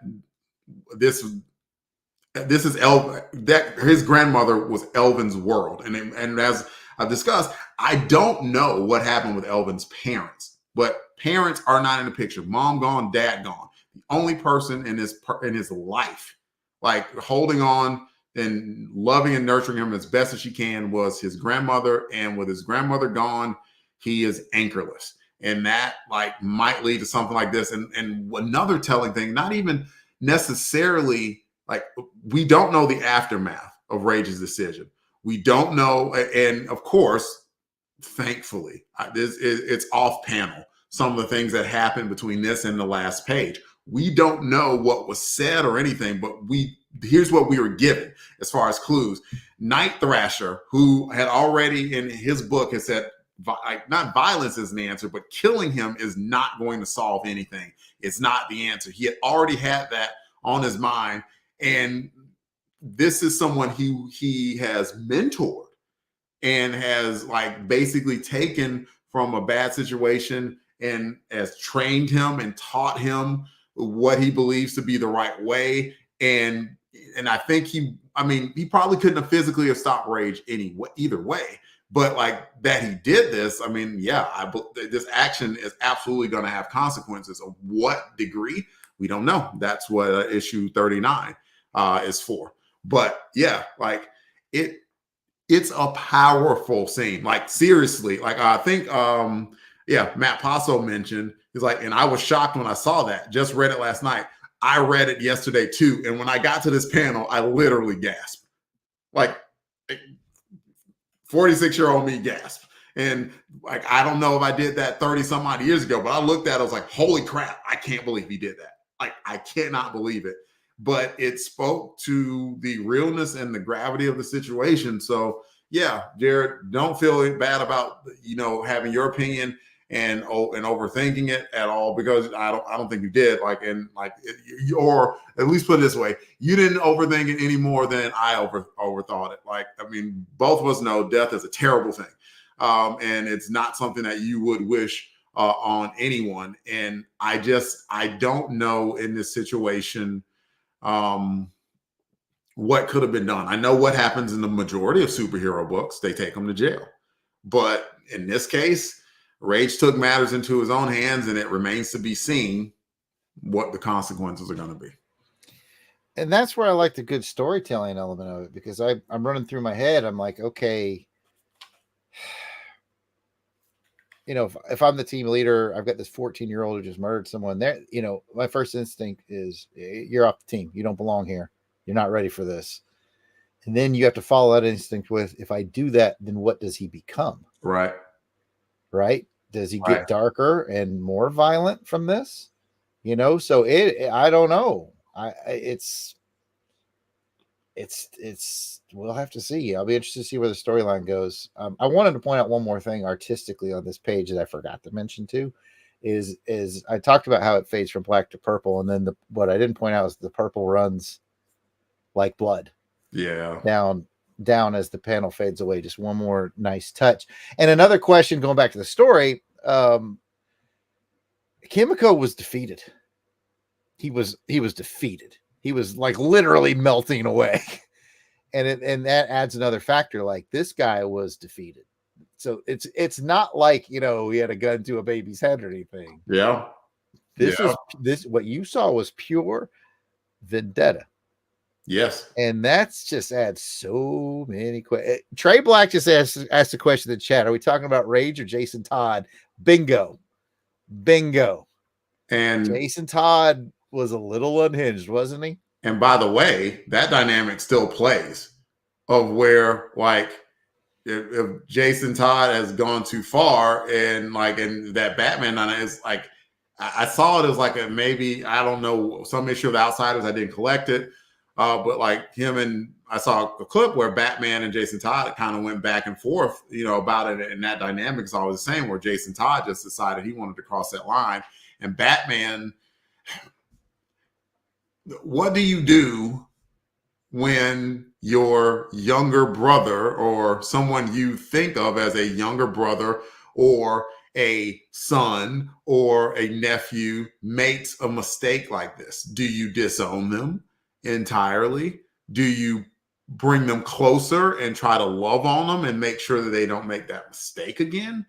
this is Elvin, that his grandmother was Elvin's world. And as I've discussed, I don't know what happened with Elvin's parents, but parents are not in the picture. Mom gone, dad gone. The only person in his life, like, holding on and loving and nurturing him as best as she can, was his grandmother. And with his grandmother gone, he is anchorless. And that, like, might lead to something like this. And another telling thing, not even necessarily, like, we don't know the aftermath of Rage's decision. We don't know. And of course, thankfully, it's off panel, some of the things that happened between this and the last page. We don't know what was said or anything, but here's what we were given as far as clues. Night Thrasher, who had already in his book has said, not violence is an answer, but killing him is not going to solve anything. It's not the answer. He had already had that on his mind. And this is someone he has mentored and has, like, basically taken from a bad situation and has trained him and taught him what he believes to be the right way. And I think he probably couldn't have physically have stopped Rage either way. But, like, that he did this, I mean, yeah, this action is absolutely going to have consequences. Of what degree, we don't know. That's what issue 39 is for. But yeah, like, it's a powerful scene. Like, seriously, like, I think Matt Passo mentioned, he's like, and I was shocked when I saw that. Just read it last night. I read it yesterday too, and when I got to this panel, I literally gasped. Like, 46-year-old me gasped. And, like, I don't know if I did that 30 some odd years ago, but I looked at it, I was like, holy crap, I can't believe he did that. Like, I cannot believe it. But it spoke to the realness and the gravity of the situation. So yeah, Jarrod, don't feel bad about, having your opinion and overthinking it at all, because I don't think you did. Like, and like, or at least put it this way, you didn't overthink it any more than I overthought it. Like, I mean, both of us know death is a terrible thing. and it's not something that you would wish on anyone. And I don't know in this situation what could have been done. I know what happens in the majority of superhero books. They take them to jail. But in this case, Rage took matters into his own hands, and it remains to be seen what the consequences are going to be. And that's where I like the good storytelling element of it, because I'm running through my head. I'm like, okay, if I'm the team leader, I've got this 14-year-old who just murdered someone there, my first instinct is you're off the team. You don't belong here. You're not ready for this. And then you have to follow that instinct with, if I do that, then what does he become? Right. Right. Does he get darker and more violent from this? So I don't know. It's we'll have to see. I'll be interested to see where the storyline goes. I wanted to point out one more thing artistically on this page that I forgot to mention too, is I talked about how it fades from black to purple, and then what I didn't point out is the purple runs like blood. Yeah. Down as the panel fades away. Just one more nice touch. And another question going back to the story, Kimiko was defeated. He was defeated. He was like literally melting away. And that adds another factor. Like, this guy was defeated. So it's not like, he had a gun to a baby's head or anything. Yeah. This what you saw was pure vendetta. Yes. And that's just adds so many questions. Trey Black just asked a question in the chat. Are we talking about Rage or Jason Todd? Bingo. And Jason Todd was a little unhinged, wasn't he? And by the way, that dynamic still plays, of where, like, if Jason Todd has gone too far, and like in that Batman is like, I saw it as like a, maybe, I don't know, some issue of the Outsiders. I didn't collect it. But like him, and I saw a clip where Batman and Jason Todd kind of went back and forth, about it. And that dynamic is always the same, where Jason Todd just decided he wanted to cross that line. And Batman, what do you do when your younger brother, or someone you think of as a younger brother or a son or a nephew makes a mistake like this? Do you disown them entirely? Do you bring them closer and try to love on them and make sure that they don't make that mistake again?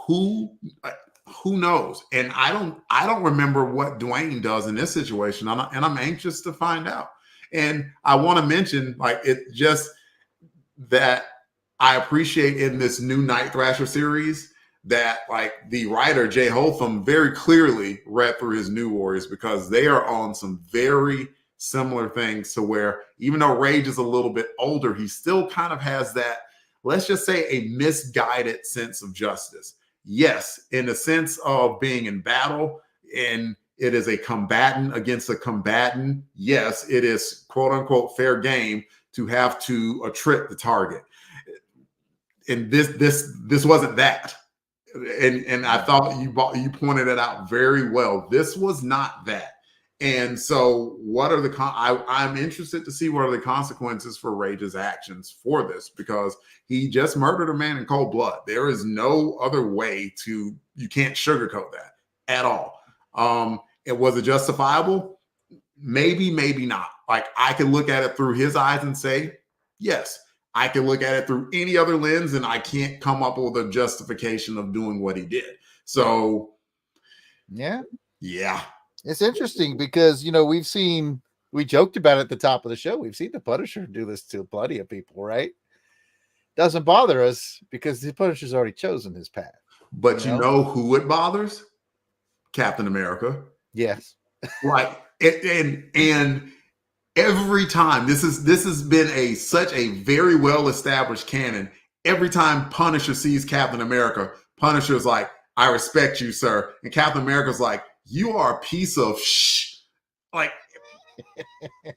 Who knows? And I don't remember what Dwayne does in this situation, and I'm anxious to find out. And I want to mention, like, it just that I appreciate in this new Night Thrasher series that, like, the writer Jay Holtham very clearly read through his New Warriors, because they are on some very similar things, to where even though Rage is a little bit older, he still kind of has that, let's just say, a misguided sense of justice. Yes, in the sense of being in battle, and it is a combatant against a combatant. Yes, it is quote unquote fair game to have to trick the target. And this wasn't that. And I thought you pointed it out very well. This was not that. And so what are I'm interested to see what are the consequences for Rage's actions for this, because he just murdered a man in cold blood. There is no other way you can't sugarcoat that at all. Was it justifiable? Maybe, maybe not. Like, I can look at it through his eyes and say, yes. I can look at it through any other lens, and I can't come up with a justification of doing what he did. So, yeah. It's interesting because, we joked about it at the top of the show. We've seen the Punisher do this to plenty of people, right? Doesn't bother us because the Punisher's already chosen his path. But you know who it bothers? Captain America. Yes. Right. And every time, this has been such a very well established canon. Every time Punisher sees Captain America, Punisher's like, "I respect you, sir," and Captain America's like, "You are a piece of shh." Like,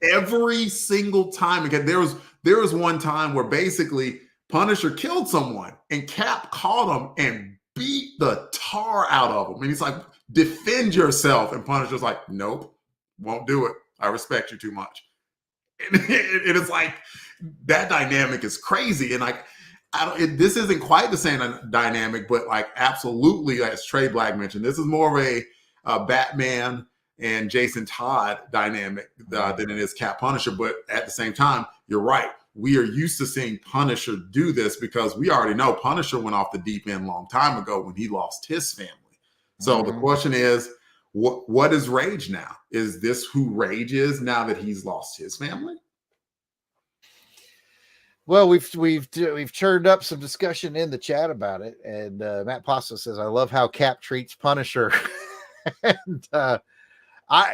every single time. Again, there was one time where basically Punisher killed someone, and Cap caught him and beat the tar out of him, and he's like, "Defend yourself," and Punisher's like, "Nope, won't do it. I respect you too much." And it is like, that dynamic is crazy. And like, This isn't quite the same dynamic, but like absolutely, as Trey Black mentioned, this is more of a Batman and Jason Todd dynamic than it is Cat Punisher. But at the same time, you're right. We are used to seeing Punisher do this because we already know Punisher went off the deep end a long time ago when he lost his family. So the question is, what is Rage now? Is this who Rage is now that he's lost his family? Well, we've churned up some discussion in the chat about it, and Matt Passo says, "I love how Cap treats Punisher." And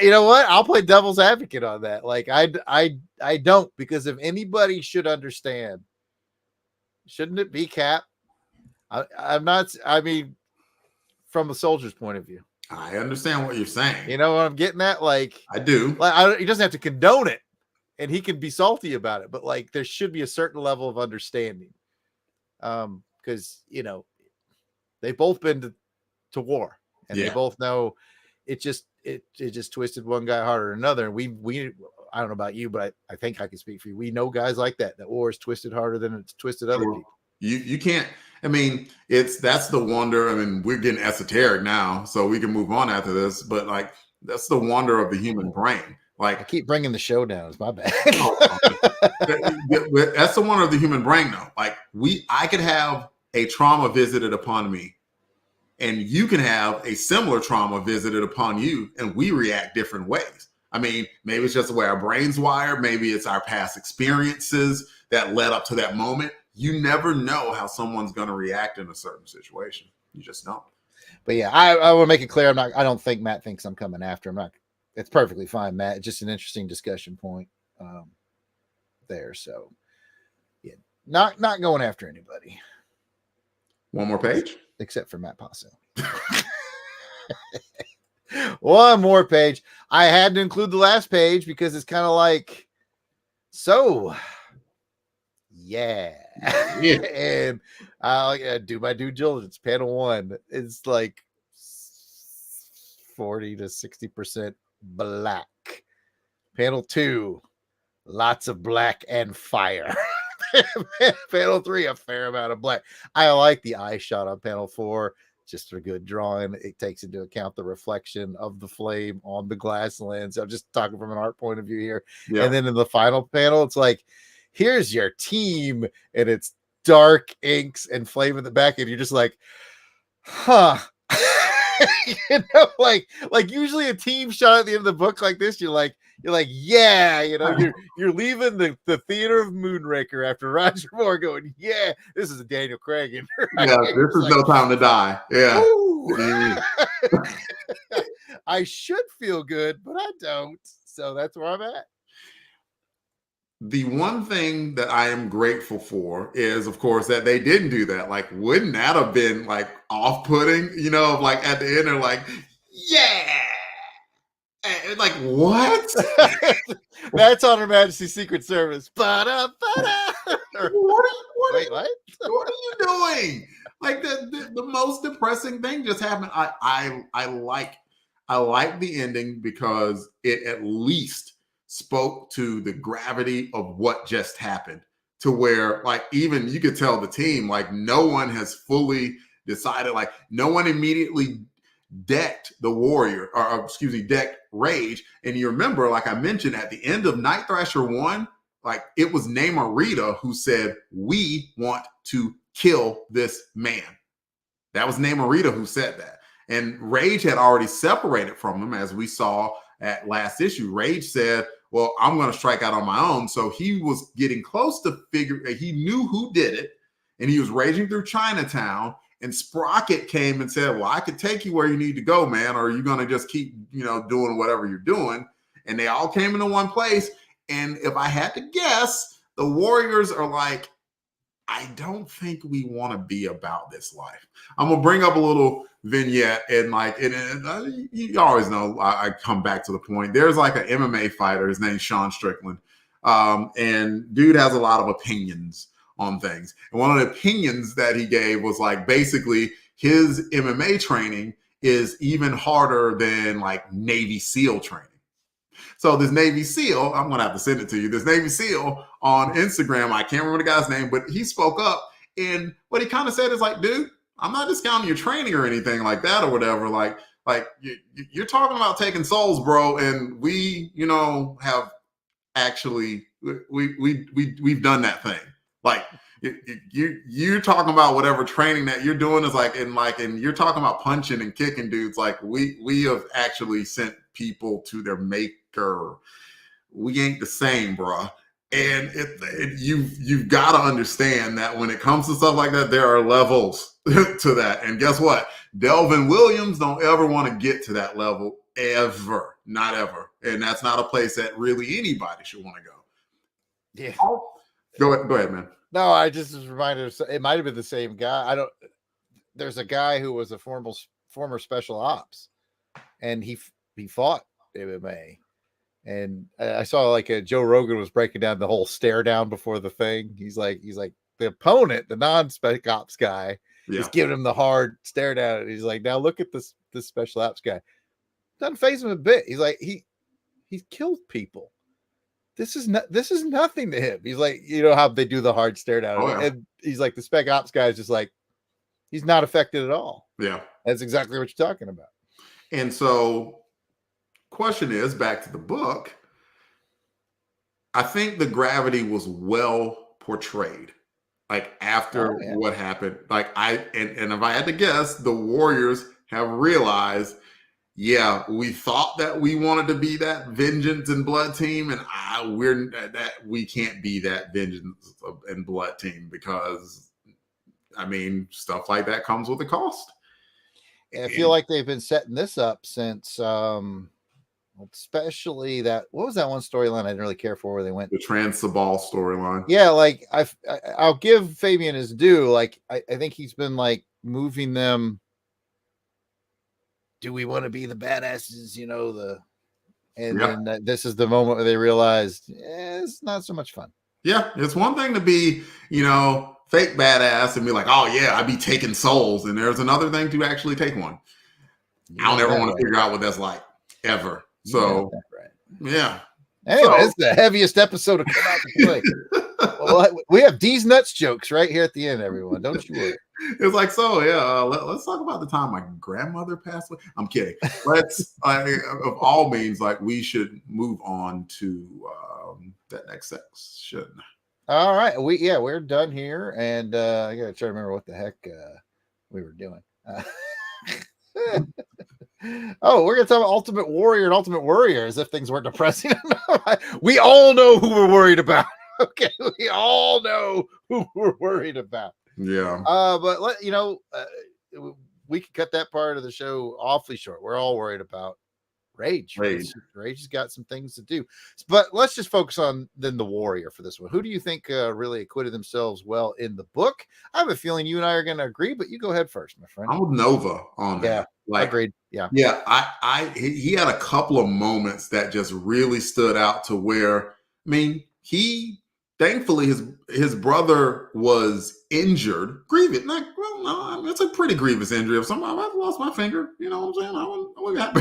you know what? I'll play devil's advocate on that. Like I don't, because if anybody should understand, shouldn't it be Cap? I'm not. I mean, from a soldier's point of view, I understand what you're saying. You know what I'm getting at? Like I do. Like he doesn't have to condone it, and he can be salty about it, but like there should be a certain level of understanding, because you know they've both been to war, and they both know it just twisted one guy harder than another. And we I don't know about you, but I think I can speak for you. We know guys like that war is twisted harder than it's twisted other people. You can't. I mean, that's the wonder. I mean, we're getting esoteric now, so we can move on after this. But like, that's the wonder of the human brain. Like, I keep bringing the show down. It's my bad. That's the wonder of the human brain, though. Like, I could have a trauma visited upon me, and you can have a similar trauma visited upon you, and we react different ways. I mean, maybe it's just the way our brains wired. Maybe it's our past experiences that led up to that moment. You never know how someone's going to react in a certain situation. You just don't. But yeah, I will make it clear. I don't think Matt thinks I'm coming after him. It's perfectly fine, Matt. It's just an interesting discussion point there. So yeah, not going after anybody. One more page? Except for Matt Passo. One more page. I had to include the last page because it's kind of like, so yeah. And I'll do my due diligence. Panel 1 is like 40 to 60% black. Panel 2, lots of black and fire. Panel 3, a fair amount of black. I like the eye shot on panel 4. Just a good drawing. It takes into account the reflection of the flame on the glass lens. I'm just talking from an art point of view here. Yeah. And then in the final panel, it's like, here's your team, and it's dark inks and flame in the back, and you're just like, huh. You know, like usually a team shot at the end of the book like this, you're like, yeah, you know, you're leaving the theater of Moonraker after Roger Moore going, yeah, this is a Daniel Craig. Right? Yeah, this is like, No Time to Die. Yeah. I should feel good, but I don't. So that's where I'm at. The one thing that I am grateful for is, of course, that they didn't do that. Like, wouldn't that have been like off-putting? You know, like at the end, they're like, yeah. And like, what? That's on Her Majesty's Secret Service. Wait, what? What are you doing? Like the most depressing thing just happened. I like the ending because it at least spoke to the gravity of what just happened, to where like even you could tell the team, like no one has fully decided, like no one immediately decked the warrior, or decked Rage. And you remember, like I mentioned at the end of Night Thrasher 1, like it was Namorita who said, we want to kill this man. That was Namorita who said that. And Rage had already separated from him, as we saw at last issue. Rage said, well, I'm going to strike out on my own. So he was getting close to he knew who did it, and he was raging through Chinatown, and Sprocket came and said, well, I could take you where you need to go, man, or are you going to just keep, doing whatever you're doing? And they all came into one place. And if I had to guess, the Warriors are like, I don't think we want to be about this life. I'm going to bring up a little vignette, and like, you always know I come back to the point. There's like an MMA fighter. His name's Sean Strickland. And dude has a lot of opinions on things. And one of the opinions that he gave was like, basically his MMA training is even harder than like Navy SEAL training. So this Navy SEAL, I'm going to have to send it to you. This Navy SEAL on Instagram, I can't remember the guy's name, but he spoke up And what he kind of said is like, dude, I'm not discounting your training or anything like that or whatever. Like you're talking about taking souls, bro, and we, have actually we've done that thing. Like you're talking about whatever training that you're doing is like, and you're talking about punching and kicking dudes. Like we have actually sent people to their maker. We ain't the same, bro. And you've got to understand that when it comes to stuff like that, there are levels to that. And guess what? Delvin Williams don't ever want to get to that level ever, not ever. And that's not a place that really anybody should want to go. Yeah. Go ahead, man. No, I just was reminded of, it might have been the same guy. There's a guy who was a former special ops, and he fought MMA. And I saw like Joe Rogan was breaking down the whole stare down before the thing. He's like the opponent, the non-spec ops guy, is giving him the hard stare down. And he's like, now look at this special ops guy. Doesn't faze him a bit. He's like, he's killed people. This is nothing to him. He's like, how they do the hard stare down. And he's like, the spec ops guy is just like, he's not affected at all. Yeah. That's exactly what you're talking about. And so question is, back to the book, I think the gravity was well portrayed. Like after what happened, like and if I had to guess, the Warriors have realized, we thought that we wanted to be that vengeance and blood team, and we can't be that vengeance and blood team because, stuff like that comes with a cost. I feel like they've been setting this up since, especially that, what was that one storyline I didn't really care for where they went? The Trans-Sabal storyline. Yeah, like I'll give Fabian his due. Like I think he's been like moving them. Do we want to be the badasses? Then this is the moment where they realized it's not so much fun. Yeah, it's one thing to be, fake badass and be like, oh yeah, I be taking souls, and there's another thing to actually take one. I don't ever want to figure out what that's like ever. So yeah. Anyway, it's the heaviest episode of Come Out to Play. Well, we have D's nuts jokes right here at the end, everyone. Don't you worry. It's like, let's talk about the time my grandmother passed away. I'm kidding. Let's, of all means, like we should move on to that next section. All right, we're done here, and I gotta try to remember what the heck we were doing. We're gonna talk about Ultimate Warrior and Ultimate Warrior as if things weren't depressing enough. We all know who we're worried about. Okay, we all know who we're worried about. Yeah. But we could cut that part of the show awfully short. We're all worried about Rage. Rage has got some things to do. But let's just focus on then the Warrior for this one. Who do you think really acquitted themselves well in the book? I have a feeling you and I are going to agree, but you go ahead first, my friend. I'm with Nova on that. Agreed. Yeah. He had a couple of moments that just really stood out to where, thankfully his brother was injured, grievous. It's a pretty grievous injury. If somebody I've lost my finger, you know what I'm saying? I would be happy.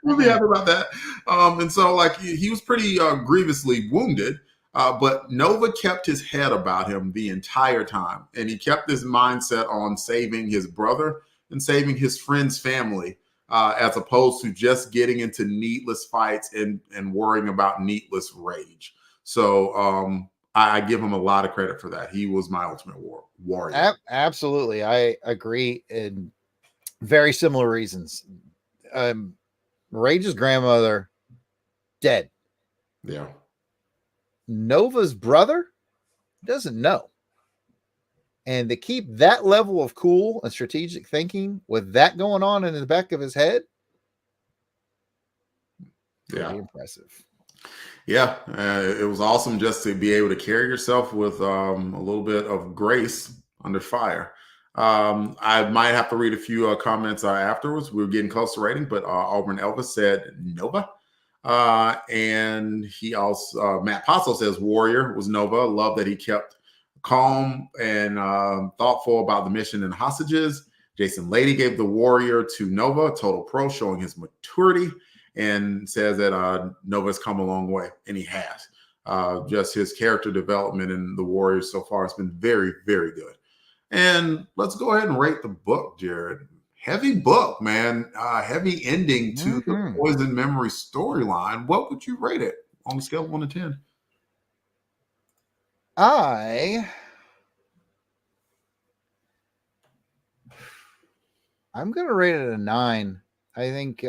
We'll be happy about that. And so he was pretty grievously wounded. But Nova kept his head about him the entire time, and he kept his mindset on saving his brother and saving his friend's family, as opposed to just getting into needless fights and worrying about needless rage. So I give him a lot of credit for that. He was my ultimate warrior. Absolutely. I agree in very similar reasons. Rage's grandmother, dead. Yeah. Nova's brother doesn't know. And to keep that level of cool and strategic thinking with that going on in the back of his head, pretty impressive. Yeah, it was awesome just to be able to carry yourself with a little bit of grace under fire. I might have to read a few comments afterwards. We were getting close to rating, but Auburn Elvis said Nova. And he also, Matt Passo says Warrior was Nova. Love that he kept calm and thoughtful about the mission and hostages. Jason Lady gave the Warrior to Nova, total pro, showing his maturity, and says that Nova's come a long way, and he has. Just his character development in the Warriors so far has been very, very good. And let's go ahead and rate the book, Jarrod. Heavy book, man. Heavy ending to the Mm-hmm. Poison Memory storyline. What would you rate it on a scale of 1 to 10? I'm gonna rate it a 9. I think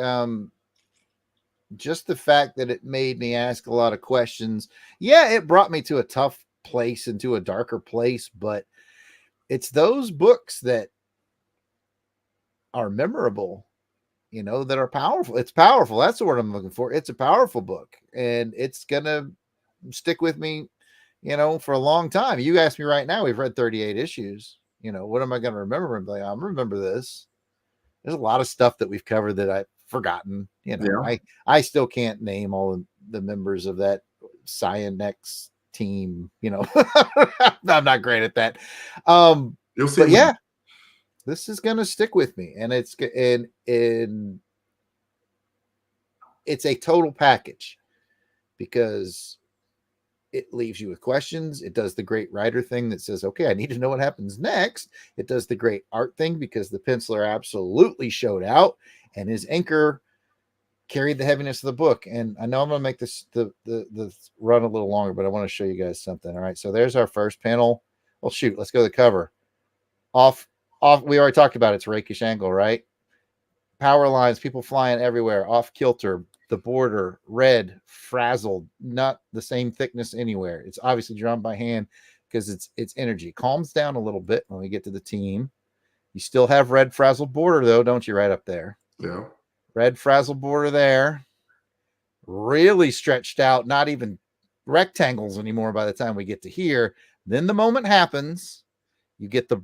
just the fact that it made me ask a lot of questions. Yeah, it brought me to a tough place and to a darker place, but it's those books that are memorable, that are powerful. It's powerful. That's the word I'm looking for. It's a powerful book, and it's gonna stick with me, for a long time. You ask me right now, we've read 38 issues. What am I going to remember? I'm like, I remember this. There's a lot of stuff that we've covered that I've forgotten. Yeah. I still can't name all the members of that Cyanex team. I'm not great at that. You'll see. But yeah, this is gonna stick with me, and it's a total package because it leaves you with questions. It does the great writer thing that says, okay, I need to know what happens next. It does the great art thing because the penciler absolutely showed out and his inker carried the heaviness of the book. And I know I'm going to make this the run a little longer, but I want to show you guys something. All right. So there's our first panel. Well, shoot, let's go to the cover. Off. We already talked about it. It's rakish angle, right? Power lines, people flying everywhere, off kilter, the border, red, frazzled, not the same thickness anywhere. It's obviously drawn by hand because it's energy. Calms down a little bit when we get to the team. You still have red frazzled border though, don't you? Right up there. Yeah. Red frazzled border there. Really stretched out, not even rectangles anymore by the time we get to here. Then the moment happens, you get the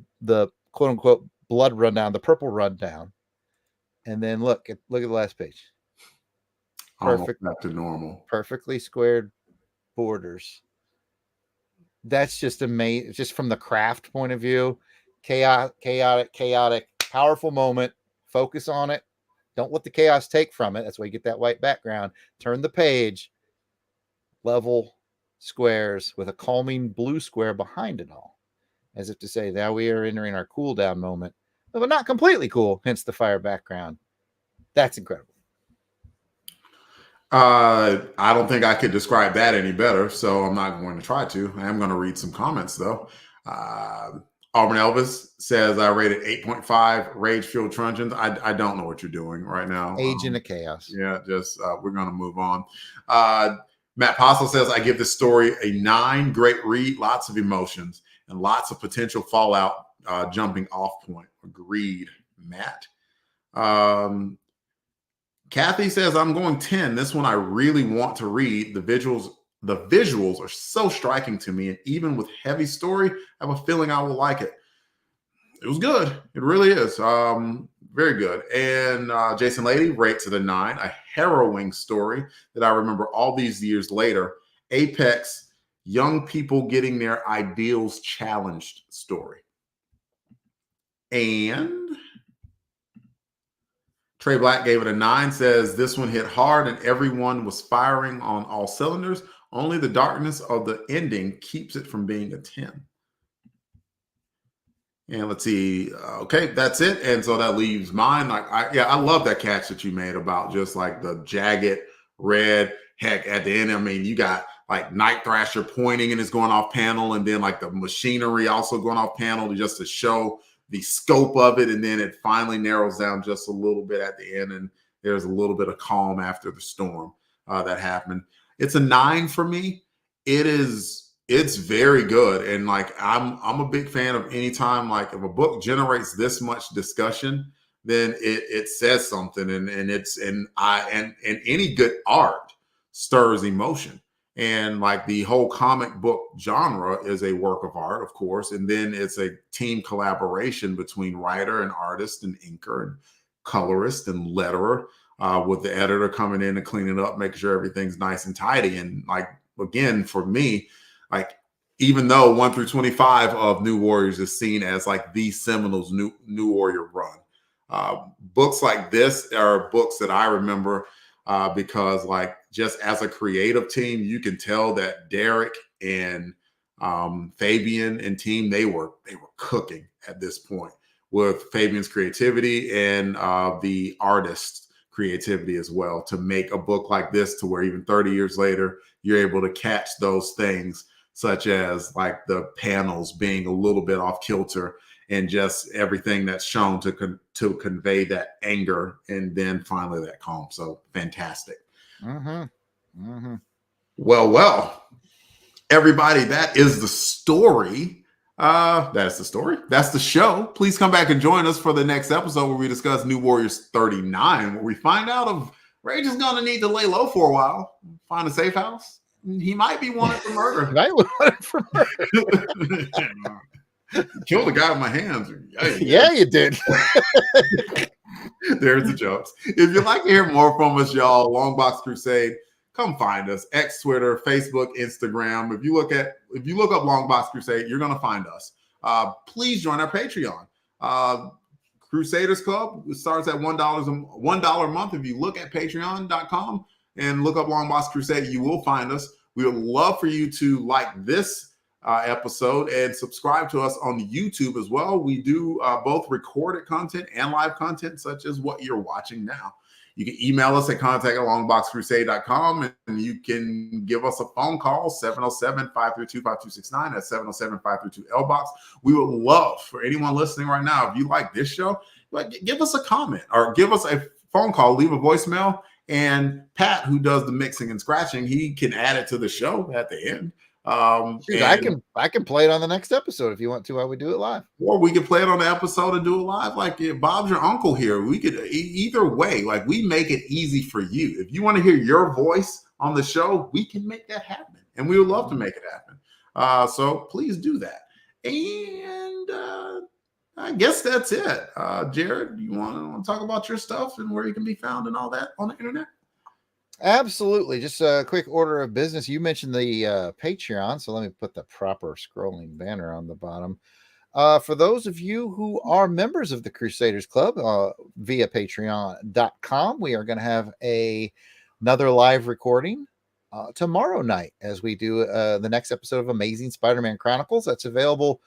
quote unquote blood rundown, the purple rundown. And then look at the last page. Perfect. Back to normal. Perfectly squared borders. That's just amazing. Just from the craft point of view, chaotic, powerful moment. Focus on it. Don't let the chaos take from it. That's why you get that white background. Turn the page. Level squares with a calming blue square behind it all. As if to say, now we are entering our cool down moment. But not completely cool, hence the fire background. That's incredible. I don't think I could describe that any better, so I'm not going to try to. I am going to read some comments, though. Auburn Elvis says, I rated 8.5 Rage-Fueled Truncheons. I don't know what you're doing right now. Agent of Chaos. Yeah, just we're going to move on. Matt Postle says, I give this story a 9. Great read, lots of emotions, and lots of potential fallout jumping off point. Agreed, Matt. Kathy says, I'm going 10. This one I really want to read. The visuals are so striking to me, and even with heavy story, I have a feeling I will like it. It was good. It really is. Very good. And Jason Lady rates it a 9. A harrowing story that I remember all these years later. Apex, young people getting their ideals challenged story. And Trey Black gave it a 9, says this one hit hard and everyone was firing on all cylinders. Only the darkness of the ending keeps it from being a 10. And let's see. Okay, that's it. And so that leaves mine. I love that catch that you made about just like the jagged red. Heck, at the end, I mean, you got like Night Thrasher pointing and it's going off panel, and then like the machinery also going off panel just to show the scope of it. And then it finally narrows down just a little bit at the end, and there's a little bit of calm after the storm that happened. It's a 9 for me. It's very good. And like, I'm a big fan of any time, like if a book generates this much discussion, then it says something, and any good art stirs emotion. And like the whole comic book genre is a work of art, of course. And then it's a team collaboration between writer and artist and inker and colorist and letterer, with the editor coming in and cleaning up, making sure everything's nice and tidy. And like, again, for me, like, even though 1 through 25 of New Warriors is seen as like the Seminoles New Warrior run, books like this are books that I remember because like just as a creative team, you can tell that Derek and Fabian and team, they were cooking at this point with Fabian's creativity and the artist's creativity as well to make a book like this to where even 30 years later, you're able to catch those things such as like the panels being a little bit off kilter and just everything that's shown to convey that anger and then finally that calm. So fantastic. Well, everybody, that is the story. That's the story. That's the show. Please come back and join us for the next episode where we discuss New Warriors 39, where we find out if Rage is going to need to lay low for a while, find a safe house. He might be wanted for murder. Killed a guy with my hands. Yeah, you did. There's the jokes. If you'd like to hear more from us, y'all, Longbox Crusade, come find us. X, Twitter, Facebook, Instagram. If you look up Longbox Crusade, you're gonna find us. Please join our Patreon. Crusaders Club starts at $1 a month. If you look at patreon.com and look up Longbox Crusade, you will find us. We would love for you to like this episode and subscribe to us on YouTube as well. We do both recorded content and live content, such as what you're watching now. You can email us at contact@longboxcrusade.com, and you can give us a phone call, 707-532-5269. That's 707-532-LBOX. We would love for anyone listening right now, if you like this show, give us a comment or give us a phone call, leave a voicemail, and Pat, who does the mixing and scratching, he can add it to the show at the end. Dude, I can play it on the next episode if you want to. I would do it live, or we could play it on the episode and do it live. Like if Bob's your uncle here, we could either way. Like we make it easy for you. If you want to hear your voice on the show, we can make that happen, and we would love to make it happen. So please do that. And I guess that's it. Jarrod, you want to talk about your stuff and where you can be found and all that on the internet? Absolutely. Just a quick order of business. You mentioned the Patreon, so let me put the proper scrolling banner on the bottom. For those of you who are members of the Crusaders Club via patreon.com, we are going to have another live recording tomorrow night as we do the next episode of Amazing Spider-Man Chronicles. That's available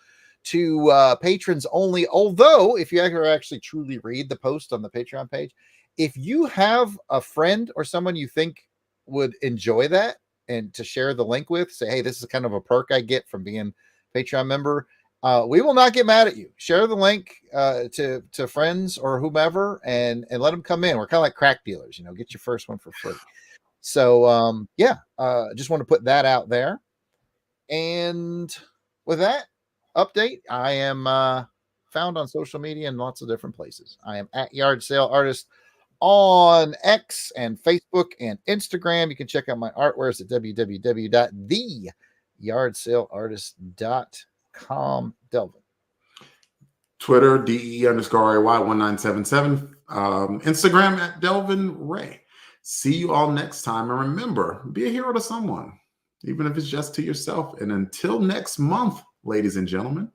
to patrons only. Although, if you actually truly read the post on the Patreon page, if you have a friend or someone you think would enjoy that and to share the link with, say, hey, this is kind of a perk I get from being a Patreon member, we will not get mad at you. Share the link to friends or whomever and let them come in. We're kind of like crack dealers, get your first one for free. So, just want to put that out there. And with that update, I am found on social media in lots of different places. I am at Yard Sale Artist on X and Facebook and Instagram. You can check out my artworks at www.theyardsaleartist.com. Delvin. Twitter, DE_AY1977. Instagram at Delvin Ray. See you all next time. And remember, be a hero to someone, even if it's just to yourself. And until next month, ladies and gentlemen,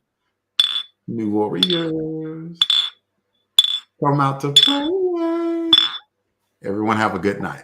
New Warriors, come out to play. Everyone have a good night.